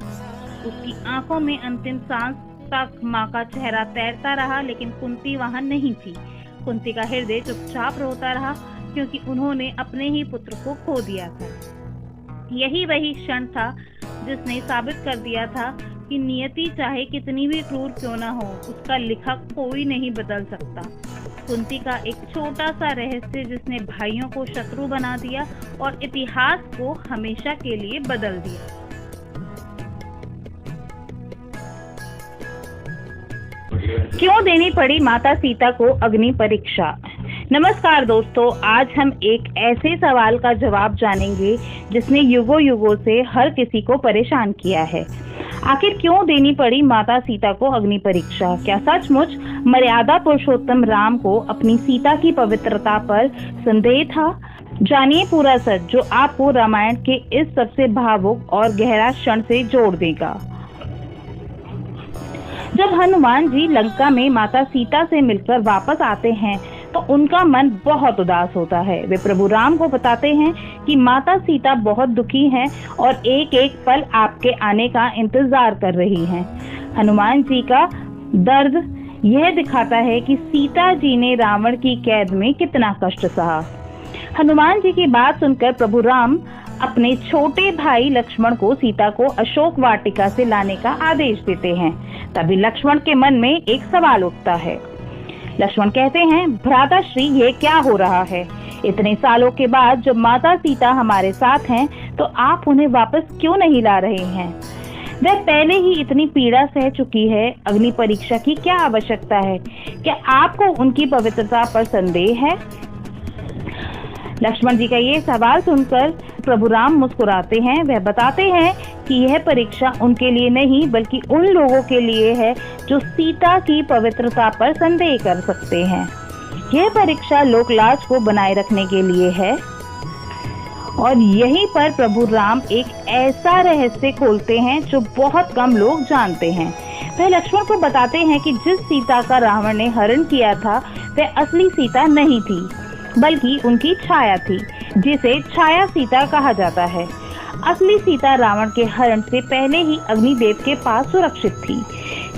उसकी आंखों में अंतिम सांस तक माँ का चेहरा तैरता रहा, लेकिन कुंती वहां नहीं थी। कुंती का हृदय चुपचाप रोता रहा, क्योंकि उन्होंने अपने ही पुत्र को खो दिया था। यही वही क्षण था जिसने साबित कर दिया था कि नियति चाहे कितनी भी क्रूर क्यों न हो, उसका लिखा कोई नहीं बदल सकता। कुंती का एक छोटा सा रहस्य जिसने भाइयों को शत्रु बना दिया और इतिहास को हमेशा के लिए बदल दिया। क्यों देनी पड़ी माता सीता को अग्नि परीक्षा? नमस्कार दोस्तों, आज हम एक ऐसे सवाल का जवाब जानेंगे जिसने युगों युगों से हर किसी को परेशान किया है। आखिर क्यों देनी पड़ी माता सीता को अग्नि परीक्षा? क्या सचमुच मर्यादा पुरुषोत्तम राम को अपनी सीता की पवित्रता पर संदेह था? जानिए पूरा सच, जो आपको रामायण के इस सबसे भावुक और गहरा क्षण से जोड़ देगा। जब हनुमान जी लंका में माता सीता से मिलकर वापस आते हैं तो उनका मन बहुत उदास होता है। वे प्रभु राम को बताते हैं कि माता सीता बहुत दुखी हैं और एक एक पल आपके आने का इंतजार कर रही हैं। हनुमान जी का दर्द यह दिखाता है कि सीता जी ने रावण की कैद में कितना कष्ट सहा। हनुमान जी की बात सुनकर प्रभु राम अपने छोटे भाई लक्ष्मण को सीता को अशोक वाटिका से लाने का आदेश देते हैं। तभी लक्ष्मण के मन में एक सवाल उठता है। लक्ष्मण कहते हैं, भ्राताश्री, ये क्या हो रहा है? इतने सालों के बाद जब माता सीता हमारे साथ हैं, तो आप उन्हें वापस क्यों नहीं ला रहे हैं? वह पहले ही इतनी पीड़ा सह चुकी है, अग्नि परीक्षा की क्या आवश्यकता है? क्या आपको उनकी पवित्रता पर संदेह है? लक्ष्मण जी का ये सवाल सुनकर प्रभु राम मुस्कुराते हैं। वह बताते हैं कि यह परीक्षा उनके लिए नहीं बल्कि उन लोगों के लिए है जो सीता की पवित्रता पर संदेह कर सकते हैं। यह परीक्षा लोकलाज को बनाए रखने के लिए है। और यहीं पर प्रभु राम एक ऐसा रहस्य खोलते हैं जो बहुत कम लोग जानते हैं। वह लक्ष्मण को बताते हैं कि जिस सीता का रावण ने हरण किया था वह असली सीता नहीं थी, बल्कि उनकी छाया थी, जिसे छाया सीता कहा जाता है। असली सीता रावण के हरण से पहले ही अग्निदेव के पास सुरक्षित थी।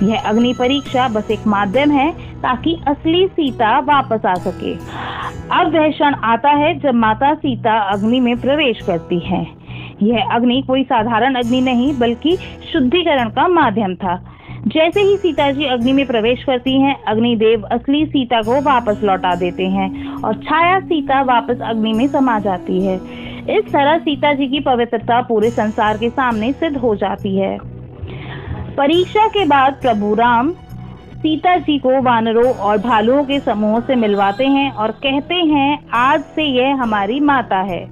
यह अग्नि परीक्षा बस एक माध्यम है ताकि असली सीता वापस आ सके। अब वह क्षण आता है जब माता सीता अग्नि में प्रवेश करती है। यह अग्नि कोई साधारण अग्नि नहीं बल्कि शुद्धिकरण का माध्यम था। जैसे ही सीता जी अग्नि में प्रवेश करती हैं, अग्निदेव असली सीता को वापस लौटा देते हैं और छाया सीता वापस अग्नि में समा जाती है। इस तरह सीता जी की पवित्रता पूरे संसार के सामने सिद्ध हो जाती है। परीक्षा के बाद प्रभु राम सीता जी को वानरों और भालुओं के समूह से मिलवाते हैं और कहते हैं, आज से यह हमारी माता है।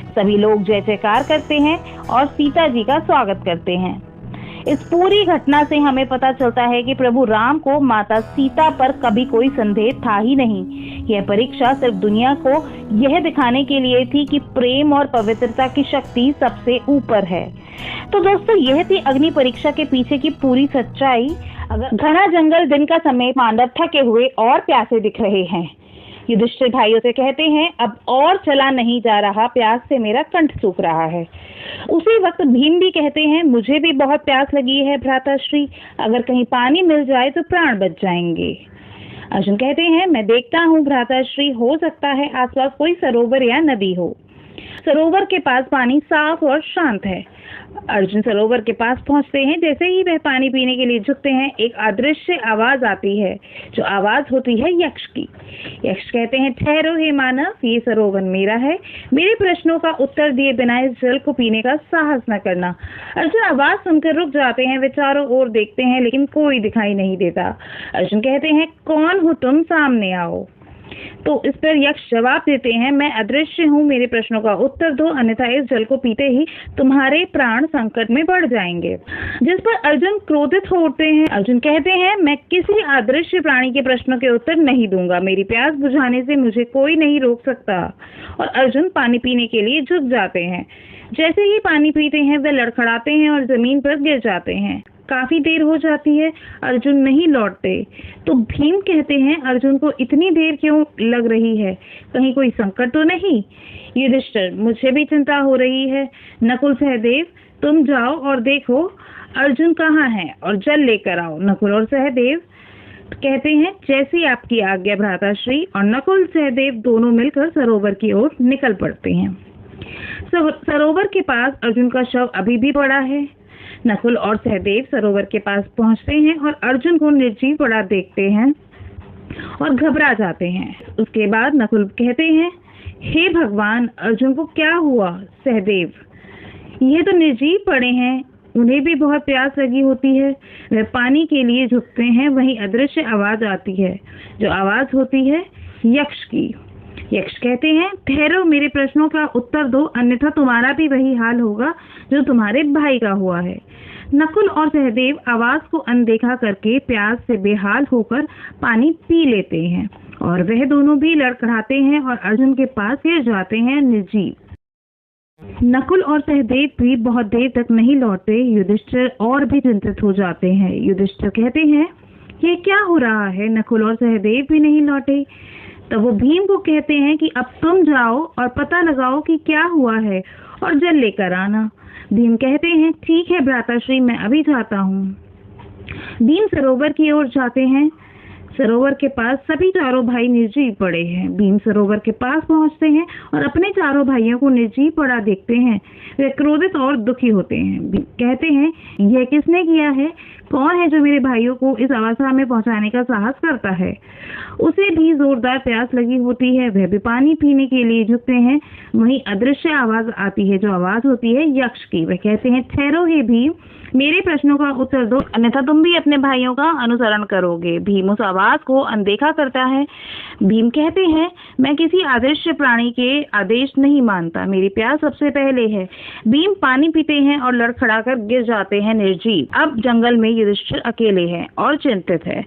सभी लोग जय जयकार करते हैं और सीता जी का स्वागत करते हैं। इस पूरी घटना से हमें पता चलता है कि प्रभु राम को माता सीता पर कभी कोई संदेह था ही नहीं। यह परीक्षा सिर्फ दुनिया को यह दिखाने के लिए थी कि प्रेम और पवित्रता की शक्ति सबसे ऊपर है। तो दोस्तों, यह थी अग्नि परीक्षा के पीछे की पूरी सच्चाई। अगर घना जंगल, दिन का समय, पांडव थके हुए और प्यासे दिख रहे हैं। युधिष्ठिर भाइयों से कहते हैं, अब और चला नहीं जा रहा, प्यास से मेरा कंठ सूख रहा है। उसी वक्त भीम भी कहते हैं, मुझे भी बहुत प्यास लगी है भ्राताश्री, अगर कहीं पानी मिल जाए तो प्राण बच जाएंगे। अर्जुन कहते हैं, मैं देखता हूँ भ्राताश्री, हो सकता है आसपास कोई सरोवर या नदी हो। सरोवर के पास पानी साफ और शांत है। अर्जुन सरोवर के पास पहुंचते हैं। जैसे ही वह पानी पीने के लिए झुकते हैं, एक अदृश्य आवाज आती है, जो आवाज होती है यक्ष की। यक्ष कहते हैं, ठहरो हे मानव, ये सरोवर मेरा है। मेरे प्रश्नों का उत्तर दिए बिना इस जल को पीने का साहस न करना। अर्जुन आवाज सुनकर रुक जाते हैं। वे चारों ओर देखते हैं, लेकिन कोई दिखाई नहीं देता। अर्जुन कहते हैं, कौन हो तुम, सामने आओ। तो इस पर यक्ष जवाब देते हैं, मैं अदृश्य हूँ, मेरे प्रश्नों का उत्तर दो, अन्यथा इस जल को पीते ही तुम्हारे प्राण संकट में बढ़ जाएंगे। जिस पर अर्जुन क्रोधित हो उठते हैं। अर्जुन कहते हैं, मैं किसी अदृश्य प्राणी के प्रश्नों के उत्तर नहीं दूंगा। मेरी प्यास बुझाने से मुझे कोई नहीं रोक सकता। और अर्जुन पानी पीने के लिए झुक जाते हैं। जैसे ही पानी पीते हैं, वे लड़खड़ाते हैं और जमीन पर गिर जाते हैं। काफी देर हो जाती है, अर्जुन नहीं लौटते। तो भीम कहते हैं, अर्जुन को इतनी देर क्यों लग रही है, कहीं कोई संकट तो नहीं? युधिष्ठिर, मुझे भी चिंता हो रही है। नकुल, सहदेव, तुम जाओ और देखो अर्जुन कहाँ है और जल लेकर आओ। नकुल और सहदेव कहते हैं, जैसी आपकी आज्ञा भ्राताश्री। और नकुल सहदेव दोनों मिलकर सरोवर की ओर निकल पड़ते हैं। सरोवर के पास अर्जुन का शव अभी भी पड़ा है। नकुल और सहदेव सरोवर के पास पहुंचते हैं और अर्जुन को निर्जीव पड़ा देखते हैं और घबरा जाते हैं। उसके बाद नकुल कहते हैं, हे भगवान, अर्जुन को क्या हुआ? सहदेव, ये तो निर्जीव पड़े हैं, उन्हें भी बहुत प्यास लगी होती है। वह पानी के लिए झुकते हैं। वहीं अदृश्य आवाज आती है, जो आवाज होती है यक्ष की। यक्ष कहते हैं, ठहरो, मेरे प्रश्नों का उत्तर दो, अन्यथा तुम्हारा भी वही हाल होगा जो तुम्हारे भाई का हुआ है। नकुल और सहदेव आवाज को अनदेखा करके प्यास से बेहाल होकर पानी पी लेते हैं और वह दोनों भी लड़खड़ाते हैं और अर्जुन के पास गिर जाते हैं निर्जीव। नकुल और सहदेव भी बहुत देर तक नहीं लौटे। युधिष्ठिर और भी चिंतित हो जाते हैं। युधिष्ठिर कहते हैं, ये क्या हो रहा है? नकुल और सहदेव भी नहीं लौटे। तब वो भीम को कहते हैं कि अब तुम जाओ और पता लगाओ कि क्या हुआ है और जल लेकर आना। भीम कहते हैं, ठीक है भ्राताश्री, मैं अभी जाता हूँ। भीम सरोवर की ओर जाते हैं। सरोवर के पास सभी चारों भाई निर्जीव पड़े हैं। भीम सरोवर के पास पहुंचते हैं और अपने चारों भाइयों को निर्जीव पड़ा देखते हैं। वे क्रोधित और दुखी होते हैं। कहते हैं, यह किसने किया है? कौन है जो मेरे भाइयों को इस अवस्था में पहुंचाने का साहस करता है? उसे भी जोरदार प्यास लगी होती है। वह भी पानी पीने के लिए झुकते हैं। वहीं अदृश्य आवाज आती है, जो आवाज होती है यक्ष की। वह कहते हैं, ठहरो हे भीम, मेरे प्रश्नों का उत्तर दो, अन्यथा तुम भी अपने भाइयों का अनुसरण करोगे। भीम उस आवाज को अनदेखा करता है। भीम कहते हैं, मैं किसी अदृश्य प्राणी के आदेश नहीं मानता, मेरी प्यास सबसे पहले है। भीम पानी पीते हैं और लड़खड़ाकर गिर जाते हैं निर्जीव। अब जंगल में युधिष्ठिर अकेले हैं और चिंतित है।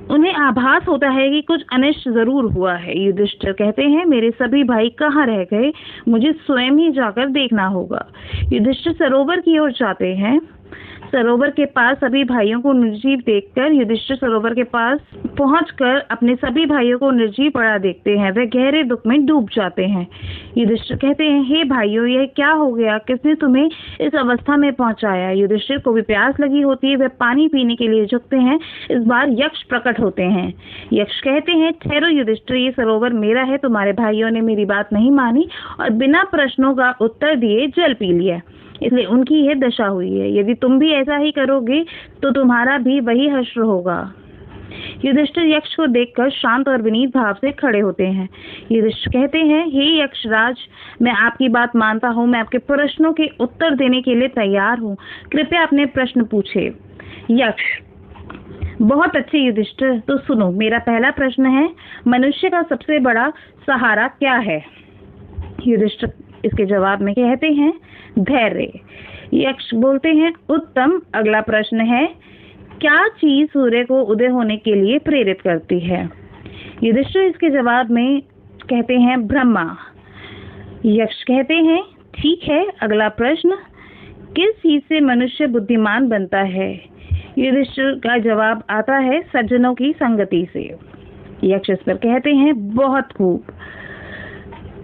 उन्हें आभास होता है कि कुछ अनिष्ट जरूर हुआ है। युधिष्ठिर कहते हैं, मेरे सभी भाई कहाँ रह गए? मुझे स्वयं ही जाकर देखना होगा। युधिष्ठिर सरोवर की ओर जाते हैं। सरोवर के पास सभी भाइयों को निर्जीव देखकर युधिष्ठिर सरोवर के पास पहुंचकर अपने सभी भाइयों को निर्जीव पड़ा देखते हैं। वे गहरे दुख में डूब जाते हैं। युधिष्ठिर कहते हैं, हे भाइयों, यह क्या हो गया? किसने तुम्हें इस अवस्था में पहुंचाया? युधिष्ठिर को भी प्यास लगी होती है। वे पानी पीने के लिए झुकते हैं। इस बार यक्ष प्रकट होते हैं। यक्ष कहते हैं, ठहरो युधिष्ठिर, ये सरोवर मेरा है। तुम्हारे भाइयों ने मेरी बात नहीं मानी और बिना प्रश्नों का उत्तर दिए जल पी लिया, इसलिए उनकी यह दशा हुई है। यदि तुम भी ऐसा ही करोगे तो तुम्हारा भी वही हश्र होगा। युधिष्ठिर यक्ष को देखकर शांत और विनीत भाव से खड़े होते हैं। युधिष्ठिर कहते हैं, हे यक्षराज, मैं आपकी बात मानता हूँ। मैं आपके प्रश्नों के उत्तर देने के लिए तैयार हूँ। कृपया अपने प्रश्न पूछे। यक्ष, बहुत अच्छे युधिष्ठिर, तो सुनो, मेरा पहला प्रश्न है, मनुष्य का सबसे बड़ा सहारा क्या है? युधिष्ठिर इसके जवाब में कहते हैं, धैर्य। यक्ष बोलते हैं, उत्तम। अगला प्रश्न है, क्या चीज सूर्य को उदय होने के लिए प्रेरित करती है? युधिष्ठिर इसके जवाब में कहते हैं, ब्रह्मा। यक्ष कहते हैं, ठीक है। अगला प्रश्न, किस चीज से मनुष्य बुद्धिमान बनता है? युधिष्ठिर का जवाब आता है, सज्जनों की संगति से। यक्ष इस पर कहते हैं, बहुत खूब।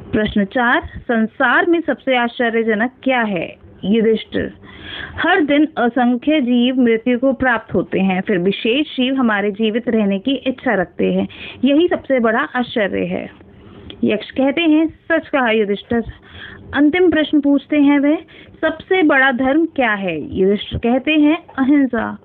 प्रश्न 4, संसार में सबसे आश्चर्यजनक क्या है? युधिष्ठिर, हर दिन असंख्य जीव मृत्यु को प्राप्त होते हैं, फिर विशेष जीव हमारे जीवित रहने की इच्छा रखते हैं, यही सबसे बड़ा आश्चर्य है। यक्ष कहते हैं, सच कहा युधिष्ठिर। अंतिम प्रश्न पूछते हैं वे, सबसे बड़ा धर्म क्या है? युधिष्ठिर कहते हैं, अहिंसा।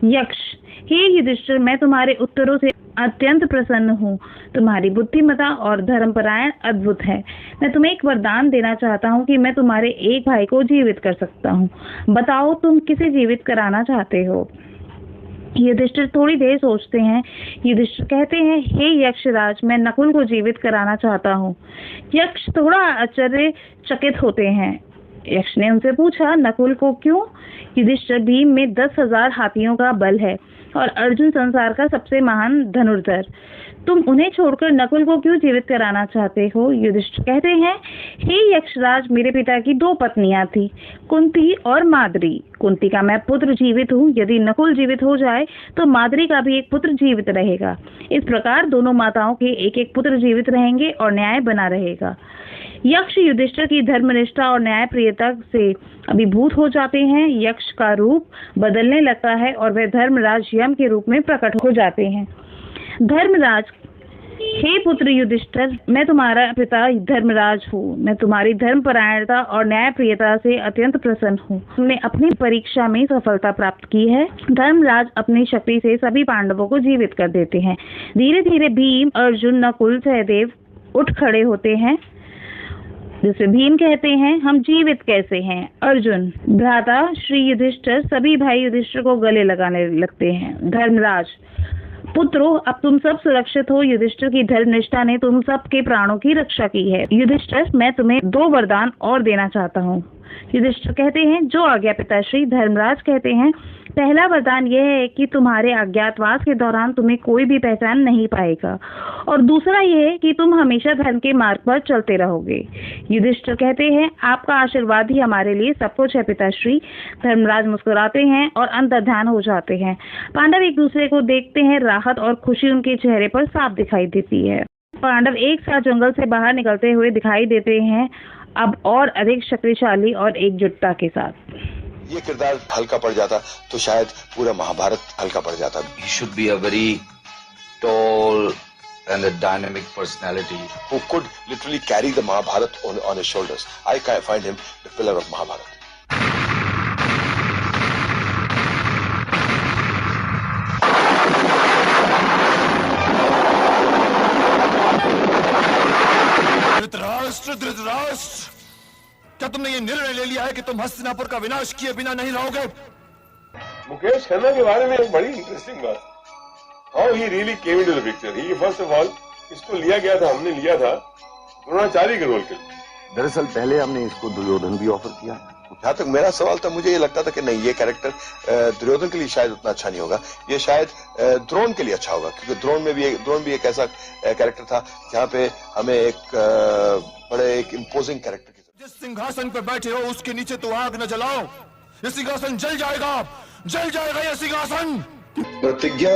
यक्ष, हे युधिष्ठिर, मैं तुम्हारे उत्तरों से अत्यंत प्रसन्न हूँ। तुम्हारी बुद्धिमता और धर्मपरायण अद्भुत है। मैं तुम्हें एक वरदान देना चाहता हूँ कि मैं तुम्हारे एक भाई को जीवित कर सकता हूँ। बताओ, तुम किसे जीवित कराना चाहते हो? युधिष्ठिर थोड़ी देर सोचते हैं। युधिष्ठिर कहते हैं, हे यक्षराज, मैं नकुल को जीवित कराना चाहता हूँ। यक्ष थोड़ा आश्चर्यचकित होते हैं। यक्ष ने उनसे पूछा, नकुल को क्यों? युधिष्ठिर, भीम में 10,000 हाथियों का बल है और अर्जुन संसार का सबसे महान धनुर्धर। तुम उन्हें छोड़कर नकुल को क्यों जीवित कराना चाहते हो? युधिष्ठिर कहते हैं, हे यक्षराज, मेरे पिता की 2 पत्नियां थी, कुंती और माद्री। कुंती का मैं पुत्र जीवित हूँ। यदि नकुल जीवित हो जाए तो माद्री का भी एक पुत्र जीवित रहेगा। इस प्रकार दोनों माताओं के एक एक पुत्र जीवित रहेंगे और न्याय बना रहेगा। यक्ष युधिष्ठिर की धर्मनिष्ठा और न्यायप्रियता से अभिभूत हो जाते हैं। यक्ष का रूप बदलने लगता है और वह धर्मराज यम के रूप में प्रकट हो जाते हैं। धर्मराज, हे पुत्र युधिष्ठिर, मैं तुम्हारा पिता धर्मराज हूँ। मैं तुम्हारी धर्मपरायणता और न्यायप्रियता से अत्यंत प्रसन्न हूँ। तुमने अपनी परीक्षा में सफलता प्राप्त की है। धर्मराज अपनी शक्ति से सभी पांडवों को जीवित कर देते हैं। धीरे धीरे भीम, अर्जुन, नकुल, सहदेव उठ खड़े होते हैं। जिसे भीम कहते हैं, हम जीवित कैसे हैं? अर्जुन, भ्राता श्री युधिष्ठिर, सभी भाई युधिष्ठिर को गले लगाने लगते हैं। धर्मराज, पुत्रों, अब तुम सब सुरक्षित हो। युधिष्ठिर की धर्मनिष्ठा ने तुम सब के प्राणों की रक्षा की है। युधिष्ठिर, मैं तुम्हें 2 वरदान और देना चाहता हूँ। युधिष्ठिर कहते हैं, जो आज्ञा पिताश्री। धर्मराज कहते हैं, पहला वरदान यह है कि तुम्हारे अज्ञातवास के दौरान तुम्हें कोई भी पहचान नहीं पाएगा, और दूसरा यह है कि तुम हमेशा धर्म के मार्ग पर चलते रहोगे। युधिष्ठिर कहते हैं, आपका आशीर्वाद ही हमारे लिए सब कुछ है पिताश्री। धर्मराज मुस्कुराते हैं और अंतर्ध्यान हो जाते हैं। पांडव एक दूसरे को देखते हैं। राहत और खुशी उनके चेहरे पर साफ दिखाई देती है। पांडव एक साथ जंगल से बाहर निकलते हुए दिखाई देते हैं, अब और अधिक शक्तिशाली और एकजुटता के साथ। ये किरदार हल्का पड़ जाता तो शायद पूरा महाभारत हल्का पड़ जाता। He should be a very tall and a dynamic personality who could literally carry the Mahabharat on his shoulders. I find him the pillar of Mahabharat. Dhritarashtra, क्या तुमने ये निर्णय ले लिया है कि तुम हस्तिनापुर का विनाश किए बिना नहीं रहोगे? मुकेश खन्ना के बारे में एक बड़ी इंटरेस्टिंग बात, how he really came into the picture. He first of all इसको लिया गया था, हमने लिया था द्रोणाचार्य के रोल के लिए। दरअसल पहले हमने इसको दुर्योधन भी ऑफर किया। जहाँ तक मेरा सवाल था, मुझे ये लगता था कि नहीं, ये कैरेक्टर दुर्योधन के लिए शायद उतना अच्छा नहीं होगा, ये शायद द्रोण के लिए अच्छा होगा, क्योंकि द्रोण भी एक ऐसा कैरेक्टर था जहाँ पे हमें एक बड़े एक इम्पोजिंग कैरेक्टर की। जिस सिंहासन पे बैठे हो उसके नीचे तो आग न जलाओ, ये सिंहासन जल जाएगा ये सिंहासन। प्रतिज्ञा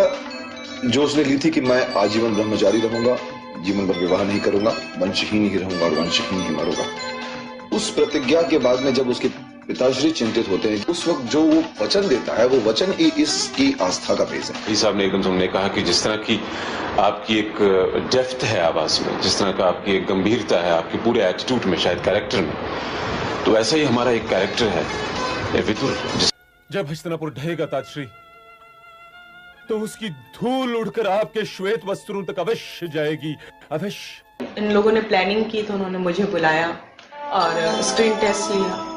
जो उसने ली थी कि मैं आजीवन ब्रह्मचारी रहूंगा, जीवन भर विवाह नहीं करूंगा, वंशहीन ही रहूंगा और वंशहीन ही मरूंगा। उस प्रतिज्ञा के बाद में जब उसके पिताश्री चिंतित होते हैं, उस वक्त जो वो वचन देता है, वो वचन ही इसकी आस्था का बेस है। भाई साहब ने एकदम हमने कहा कि जिस तरह की आपकी एक डेप्थ है आवाज में, जिस तरह का आपकी एक गंभीरता है आपके पूरे एटीट्यूड में, शायद कैरेक्टर में, तो ऐसा ही हमारा एक कैरेक्टर है विदुर। जब हस्तिनापुर ढहेगा ताजश्री, तो उसकी धूल उड़कर आपके श्वेत वस्त्रों तक अवश्य जाएगी, अवश्य। इन लोगों ने प्लानिंग की तो उन्होंने मुझे बुलाया और स्क्रीन टेस्ट लिया,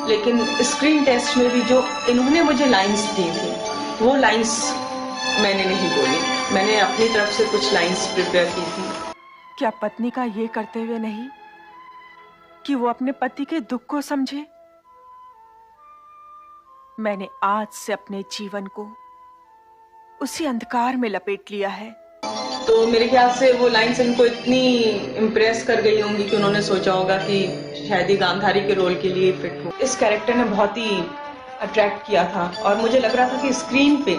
लेकिन स्क्रीन टेस्ट में भी जो इन्होंने मुझे लाइंस दी थी, वो लाइंस मैंने नहीं बोली। मैंने अपनी तरफ से कुछ लाइंस प्रिपेयर की थी। क्या पत्नी का ये करते हुए नहीं कि वो अपने पति के दुख को समझे? मैंने आज से अपने जीवन को उसी अंधकार में लपेट लिया है। तो मेरे ख्याल से वो लाइंस इनको इतनी इम्प्रेस कर गई होंगी कि उन्होंने सोचा होगा कि शायद ही गांधारी के रोल के लिए फिट हो। इस कैरेक्टर ने बहुत ही अट्रैक्ट किया था और मुझे लग रहा था कि स्क्रीन पे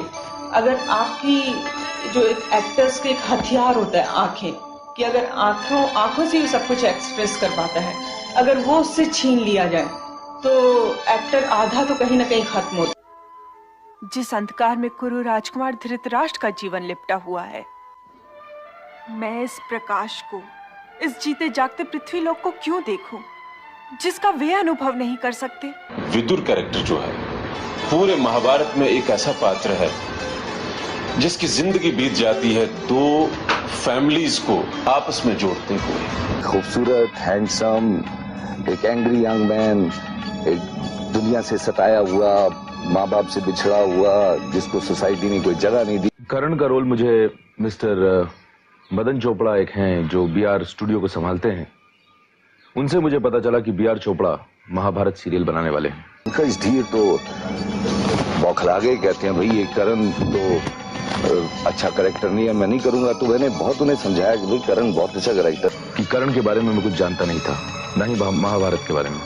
अगर आपकी जो एक एक्टर्स के एक हथियार होता है आंखें, कि अगर आंखों से ही सब कुछ एक्सप्रेस कर पाता है, अगर वो उससे छीन लिया जाए तो एक्टर आधा तो कहीं ना कहीं खत्म होता। जिस अंधकार में कुरु राजकुमार धृतराष्ट्र का जीवन लिपटा हुआ है, मैं इस प्रकाश को, इस जीते जागते पृथ्वीलोक को क्यों देखूं, जिसका वे अनुभव नहीं कर सकते। विदुर कैरेक्टर जो है पूरे महाभारत में एक ऐसा पात्र है जिसकी जिंदगी बीत जाती है दो फैमिलीज को आपस में जोड़ते हुए। खूबसूरत, हैंडसम, एक एंग्री यंग मैन, एक दुनिया से सताया हुआ, माँ बाप से बिछड़ा हुआ, जिसको सोसाइटी ने कोई जगह नहीं दी। करण का रोल मुझे मिस्टर मदन चोपड़ा एक हैं जो बीआर स्टूडियो को संभालते हैं, उनसे मुझे पता चला कि बीआर चोपड़ा महाभारत सीरियल बनाने वाले हैं। उनका इस धीर तो बौखला गए, कहते हैं भाई ये करण तो अच्छा करेक्टर नहीं है, मैं नहीं करूंगा। तो मैंने बहुत उन्हें समझाया कि भाई करण बहुत अच्छा करेक्टर, कि करण के बारे में मैं कुछ जानता नहीं था, ना ही महाभारत के बारे में।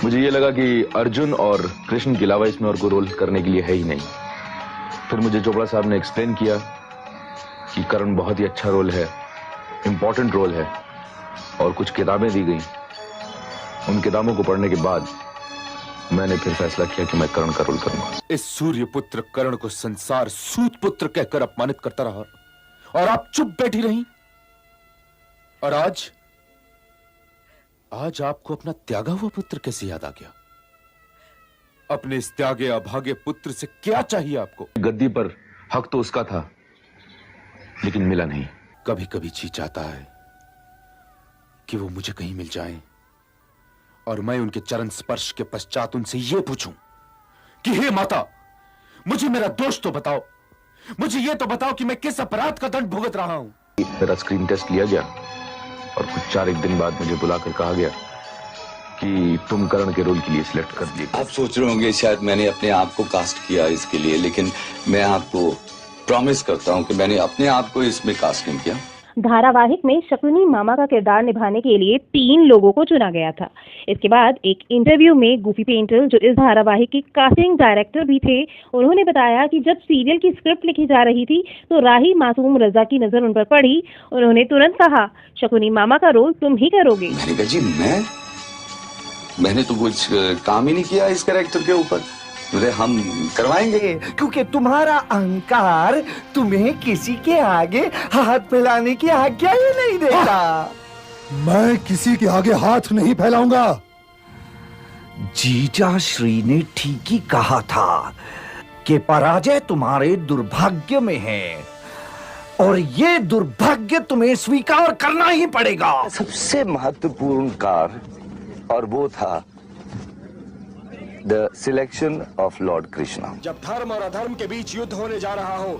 मुझे ये लगा कि अर्जुन और कृष्ण के अलावा इसमें और कोई रोल करने के लिए है ही नहीं। फिर मुझे चोपड़ा साहब ने एक्सप्लेन किया कि करण बहुत ही अच्छा रोल है, इंपॉर्टेंट रोल है, और कुछ किताबें दी गई। उन किताबों को पढ़ने के बाद मैंने फिर फैसला किया कि मैं करण का रोल करूंगा। इस सूर्य पुत्र करण को संसार सूत पुत्र कहकर अपमानित करता रहा और आप चुप बैठी रहीं। और आज आपको अपना त्यागा हुआ पुत्र कैसे याद आ गया? अपने इस त्यागे अभागे पुत्र से क्या चाहिए आपको? गद्दी पर हक तो उसका था, लेकिन मिला नहीं। कभी कभी जी चाहता है कि वो मुझे कहीं मिल जाएं और मैं उनके चरण स्पर्श के पश्चात उनसे ये पूछूं कि हे माता, मुझे मेरा दोष तो बताओ, मुझे ये तो बताओ कि मैं किस अपराध का दंड भुगत रहा हूं। मेरा स्क्रीन टेस्ट लिया गया और कुछ 4 दिन बाद मुझे बुलाकर कहा गया कि तुम करण के रोल के लिए सिलेक्ट कर दिए। आप सोच रहे होंगे शायद मैंने अपने आप को कास्ट किया इसके लिए, लेकिन मैं आपको प्रॉमिस करता हूं कि मैंने अपने आप को इसमें कास्ट नहीं किया। धारावाहिक में शकुनी मामा का किरदार निभाने के लिए 3 लोगों को चुना गया था। इसके बाद एक इंटरव्यू में गुफी पेंटल, जो इस धारावाहिक की कास्टिंग डायरेक्टर भी थे, उन्होंने बताया कि जब सीरियल की स्क्रिप्ट लिखी जा रही थी तो राही मासूम रजा की नजर उन पर पड़ी। उन्होंने तुरंत कहा, शकुनी मामा का रोल तुम ही करोगे। मैंने कहा, जी मैंने तो कुछ काम ही नहीं किया इस कैरेक्टर के ऊपर। हम करवाएंगे, क्योंकि तुम्हारा अहंकार तुम्हें किसी के आगे हाथ फैलाने की आज्ञा ही नहीं देता। मैं किसी के आगे हाथ नहीं फैलाऊंगा। जीजा श्री ने ठीक ही कहा था कि पराजय तुम्हारे दुर्भाग्य में है और ये दुर्भाग्य तुम्हें स्वीकार करना ही पड़ेगा। सबसे महत्वपूर्ण कार्य, और वो था The selection of Lord Krishna। जब धर्म और अधर्म के बीच युद्ध होने जा रहा हो,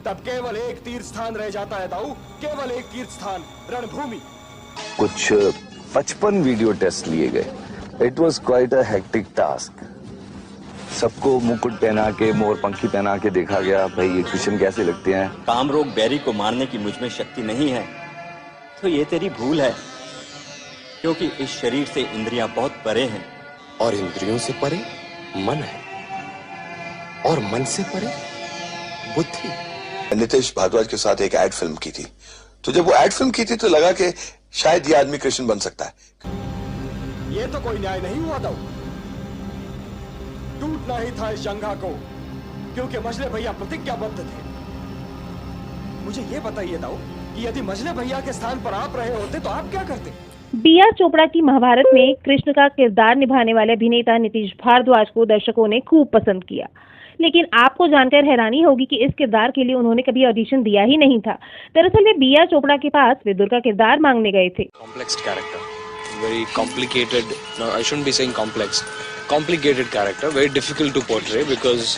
तब केवल एक तीर्थ स्थान रह जाता है दाऊ, केवल एक तीर्थ स्थान, रणभूमि। कुछ 55 वीडियो टेस्ट लिए गए। It was quite a hectic task। सबको मुकुट पहना के, मोर पंखी पहना के देखा गया, भाई ये कृष्ण कैसे लगते हैं। कामरोग बैरी को मारने की मुझ में शक्ति नहीं है, तो ये तेरी भूल है, क्योंकि इस शरीर से इंद्रियां बहुत परे हैं और इंद्रियों से परे मन है और मन से परे बुद्धि। नितेश भारद्वाज के साथ एक एड फिल्म की थी, तो जब वो एड फिल्म की थी तो लगा कि शायद ये आदमी कृष्ण बन सकता है। ये तो कोई न्याय नहीं हुआ दाऊ, टूटना ही था इस जंगा को, क्योंकि मजले भैया प्रतिज्ञाबद्ध थे। मुझे ये बताइए दाऊ कि यदि मजले भैया के स्थान पर आप रहे होते तो आप क्या करते? बीआर चोपड़ा की महाभारत में कृष्ण का किरदार निभाने वाले अभिनेता नीतीश भारद्वाज को दर्शकों ने खूब पसंद किया, लेकिन आपको जानकर हैरानी होगी कि इस किरदार के लिए उन्होंने कभी ऑडिशन दिया ही नहीं था। दरअसल वे बीआर चोपड़ा के पास विदुर का किरदार मांगने गए थे। Complex character, very complicated, no, I shouldn't be saying complex, complicated character, very difficult to portray because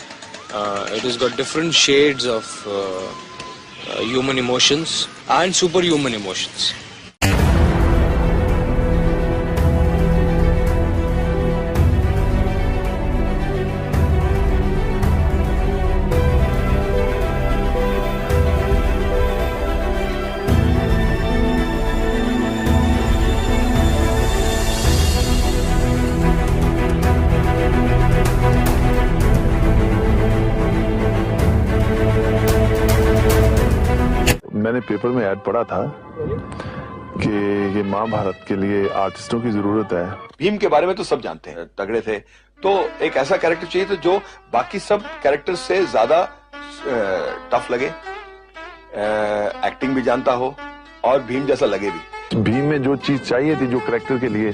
it has got different shades of human emotions and superhuman emotions. मैंने पेपर में ऐड पढ़ा था कि ये महाभारत के लिए आर्टिस्टों की जरूरत है। भीम के बारे में तो सब जानते हैं, तगड़े थे, तो एक ऐसा कैरेक्टर चाहिए था जो बाकी सब कैरेक्टर से ज्यादा टफ लगे, एक्टिंग भी जानता हो और भीम जैसा लगे भी। भीम में जो चीज चाहिए थी जो कैरेक्टर के लिए,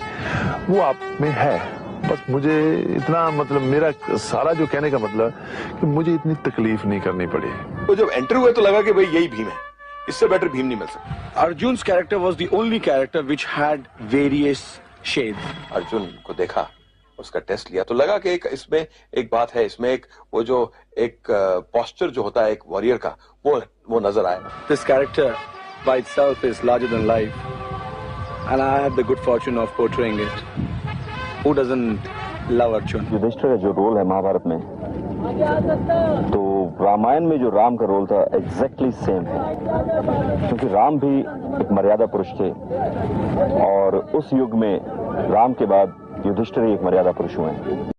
वो आप में है। बस मुझे इतना, मतलब मेरा सारा जो कहने का मतलब कि मुझे इतनी तकलीफ नहीं करनी पड़ी। तो जब एंटर हुए तो लगा कि भाई यही भीम है, इससे बेटर भीम नहीं मिल सकता। Arjun's character was the only character which had various shades. Arjun को देखा, उसका टेस्ट लिया तो लगा कि एक इसमें एक बात है, इसमें एक वो जो एक पोस्चर जो होता है एक वॉरियर का, वो नजर आया। This character by itself is larger than life and I had the good fortune of portraying it. Who doesn't love Arjun? Yudhishthir का जो रोल है महाभारत में, तो रामायण में जो राम का रोल था एग्जैक्टली सेम है, क्योंकि राम भी एक मर्यादा पुरुष थे और उस युग में राम के बाद युधिष्ठिर एक मर्यादा पुरुष हुए हैं।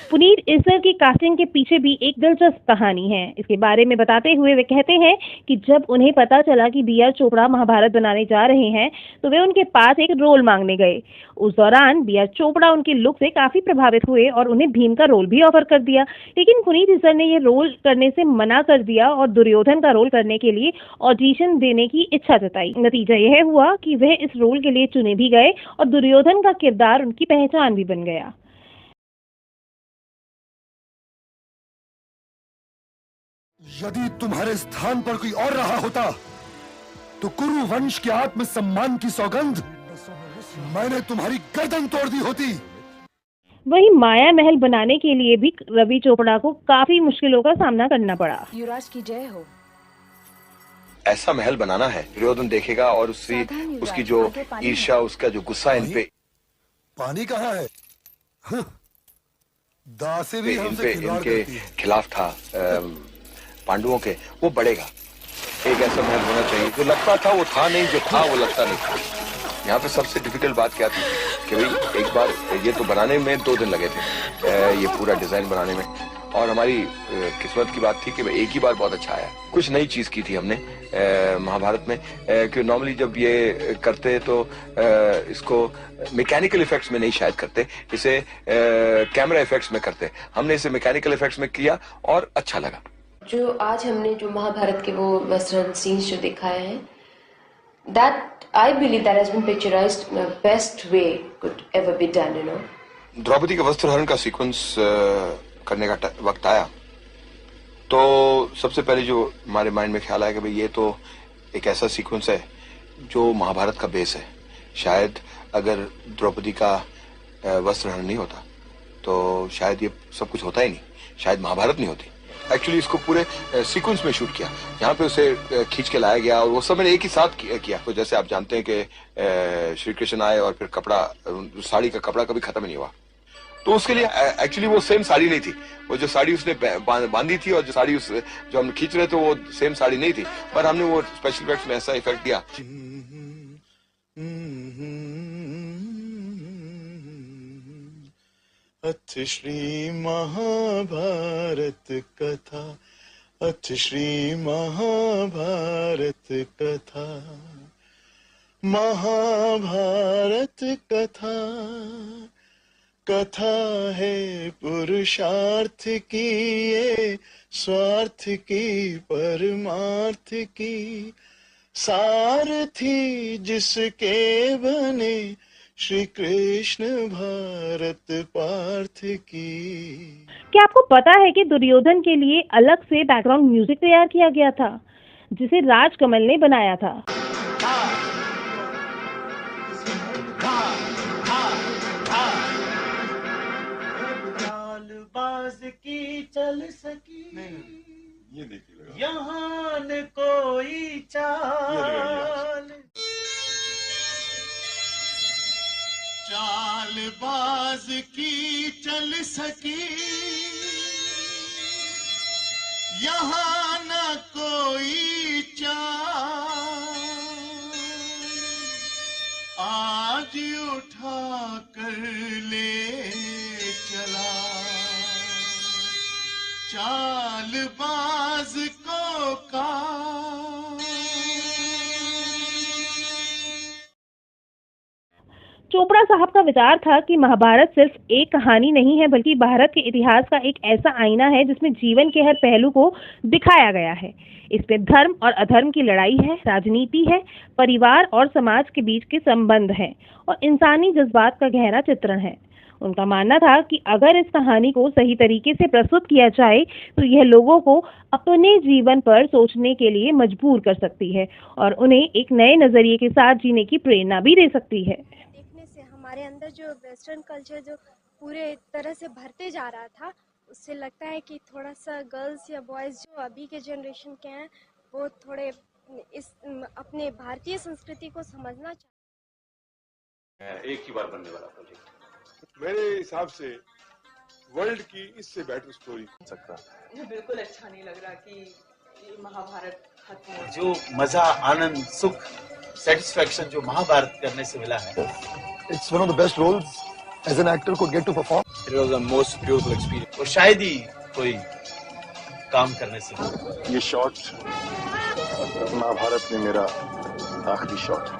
पुनीत इस्सर की कास्टिंग के पीछे भी एक दिलचस्प कहानी है। इसके बारे में बताते हुए वे कहते हैं कि जब उन्हें पता चला कि बी आर चोपड़ा महाभारत बनाने जा रहे हैं तो वे उनके पास एक रोल मांगने गए। उस दौरान बी आर चोपड़ा उनके लुक से काफी प्रभावित हुए और उन्हें भीम का रोल भी ऑफर कर दिया, लेकिन पुनीत इस्सर ने ये रोल करने से मना कर दिया और दुर्योधन का रोल करने के लिए ऑडिशन देने की इच्छा जताई। नतीजा यह हुआ कि वह इस रोल के लिए चुने भी गए और दुर्योधन का किरदार उनकी पहचान भी बन गया। यदि तुम्हारे स्थान पर कोई और रहा होता तो कुरु वंश के आत्मसम्मान की सौगंध मैंने तुम्हारी गर्दन तोड़ दी होती। वहीं माया महल बनाने के लिए भी रवि चोपड़ा को काफी मुश्किलों का सामना करना पड़ा। युवराज की जय हो। ऐसा महल बनाना है, दुर्योधन देखेगा और उसकी जो ईर्ष्या, उसका जो गुस्सा इन पे। पानी कहाँ है? दासे भी हमसे इनके खिलाफ था पांडवों के, वो बढ़ेगा। एक ऐसा महल होना चाहिए जो लगता था वो था नहीं, जो था वो लगता नहीं था। यहाँ पे सबसे डिफिकल्ट बात क्या थी कि भाई एक बार ये तो बनाने में 2 दिन लगे थे, ये पूरा डिजाइन बनाने में, और हमारी किस्मत की बात थी कि एक ही बार बहुत अच्छा आया। कुछ नई चीज की थी हमने महाभारत में, कि नॉर्मली जब ये करते तो इसको मैकेनिकल इफेक्ट्स में नहीं शायद करते, इसे कैमरा इफेक्ट्स में करते। हमने इसे मैकेनिकल इफेक्ट्स में किया और अच्छा लगा। जो आज हमने जो महाभारत के वो वेस्टर्न सीन्स जो दिखाए हैं, that I believe that has been picturized in the best way could ever be done, you know. Draupadi का वस्त्र हरण का सीक्वेंस करने का वक्त आया तो सबसे पहले जो हमारे माइंड में ख्याल आया कि भाई ये तो एक ऐसा सीक्वेंस है जो महाभारत का बेस है। शायद अगर द्रौपदी का वस्त्र हरण नहीं होता तो शायद ये सब कुछ होता ही नहीं, शायद महाभारत नहीं होती। एक्चुअली इसको पूरे सीक्वेंस में शूट किया, यहाँ पे उसे खींच के लाया गया और वो सब मैंने एक ही साथ किया। तो जैसे आप जानते हैं कि श्री कृष्ण आए और फिर कपड़ा, साड़ी का कपड़ा कभी खत्म नहीं हुआ, तो उसके लिए एक्चुअली वो सेम साड़ी नहीं थी। वो जो साड़ी उसने बांधी थी और जो साड़ी जो हम खींच रहे थे वो सेम साड़ी नहीं थी, पर हमने वो स्पेशल इफेक्ट्स में ऐसा इफेक्ट दिया। अथ श्री महाभारत कथा, अथ श्री महाभारत कथा, महाभारत कथा, कथा है पुरुषार्थ की, ये स्वार्थ की परमार्थ की, सारथी जिसके बने श्री कृष्ण भारत पार्थ की। क्या आपको पता है कि दुर्योधन के लिए अलग से बैकग्राउंड म्यूजिक तैयार किया गया था जिसे राजकमल ने बनाया था। चालबाज की चल सकी यहाँ न कोई चाल, चालबाज की चल सकी यहाँ न कोई चाल, आज उठा कर ले चला चाल। चालबाज को का चोपड़ा साहब का विचार था कि महाभारत सिर्फ एक कहानी नहीं है, बल्कि भारत के इतिहास का एक ऐसा आईना है जिसमें जीवन के हर पहलू को दिखाया गया है। इसमें धर्म और अधर्म की लड़ाई है, राजनीति है, परिवार और समाज के बीच के संबंध हैं और इंसानी जज्बात का गहरा चित्रण है। उनका मानना था कि अगर इस कहानी को सही तरीके से प्रस्तुत किया जाए तो यह लोगों को अपने जीवन पर सोचने के लिए मजबूर कर सकती है और उन्हें एक नए नजरिए के साथ जीने की प्रेरणा भी दे सकती है। हमारे अंदर जो वेस्टर्न कल्चर जो पूरे तरह से भरते जा रहा था, उससे लगता है कि थोड़ा सा गर्ल्स या बॉयज़ जो अभी के जनरेशन के हैं वो थोड़े इस अपने भारतीय संस्कृति को समझना चाहते हैं। एक ही बार बनने वाला प्रोजेक्ट मेरे हिसाब से वर्ल्ड की इससे बेटर स्टोरी हो सकता है। मुझे बिल्कुल अच्छा नहीं लग रहा कि ये महाभारत खत्म हो। जो मजा, आनंद, सुख, सेटिस्फैक्शन जो महाभारत करने से मिला है, It's one of the best roles as an actor could get to perform. It was the most beautiful experience. और शायद ही कोई काम करने से मिला। ये शॉट महाभारत में मेरा आखिरी शॉट है।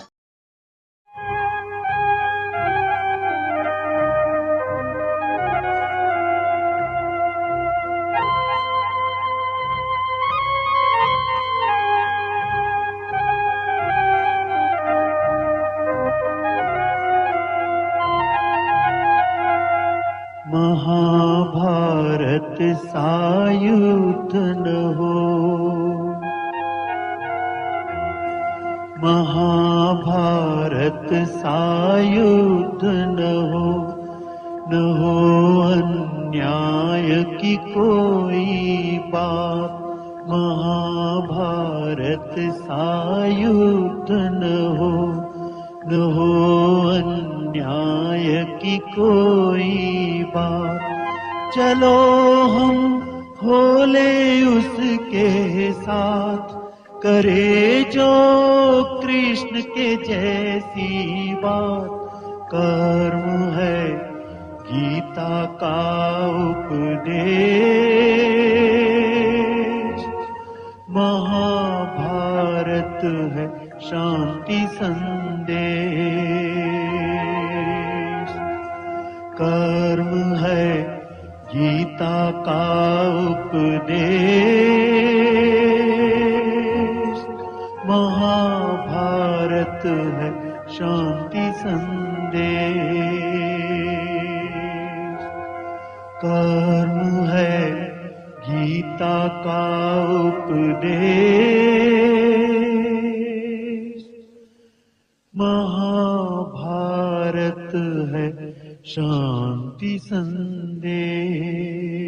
महाभारत सायुध न हो, महाभारत सायुध न हो अन्याय की कोई बात, महाभारत सायुध न हो अन्याय की कोई बात। चलो हम होले उसके साथ, करे जो कृष्ण के जैसी बात। कर्म है गीता का उपदेश, महाभारत है शांति संदेश। कर्म है गीता का उपदेश, महाभारत है शांति संदेश। कर्म है गीता का उपदेश, महाभारत है शांति संदेश।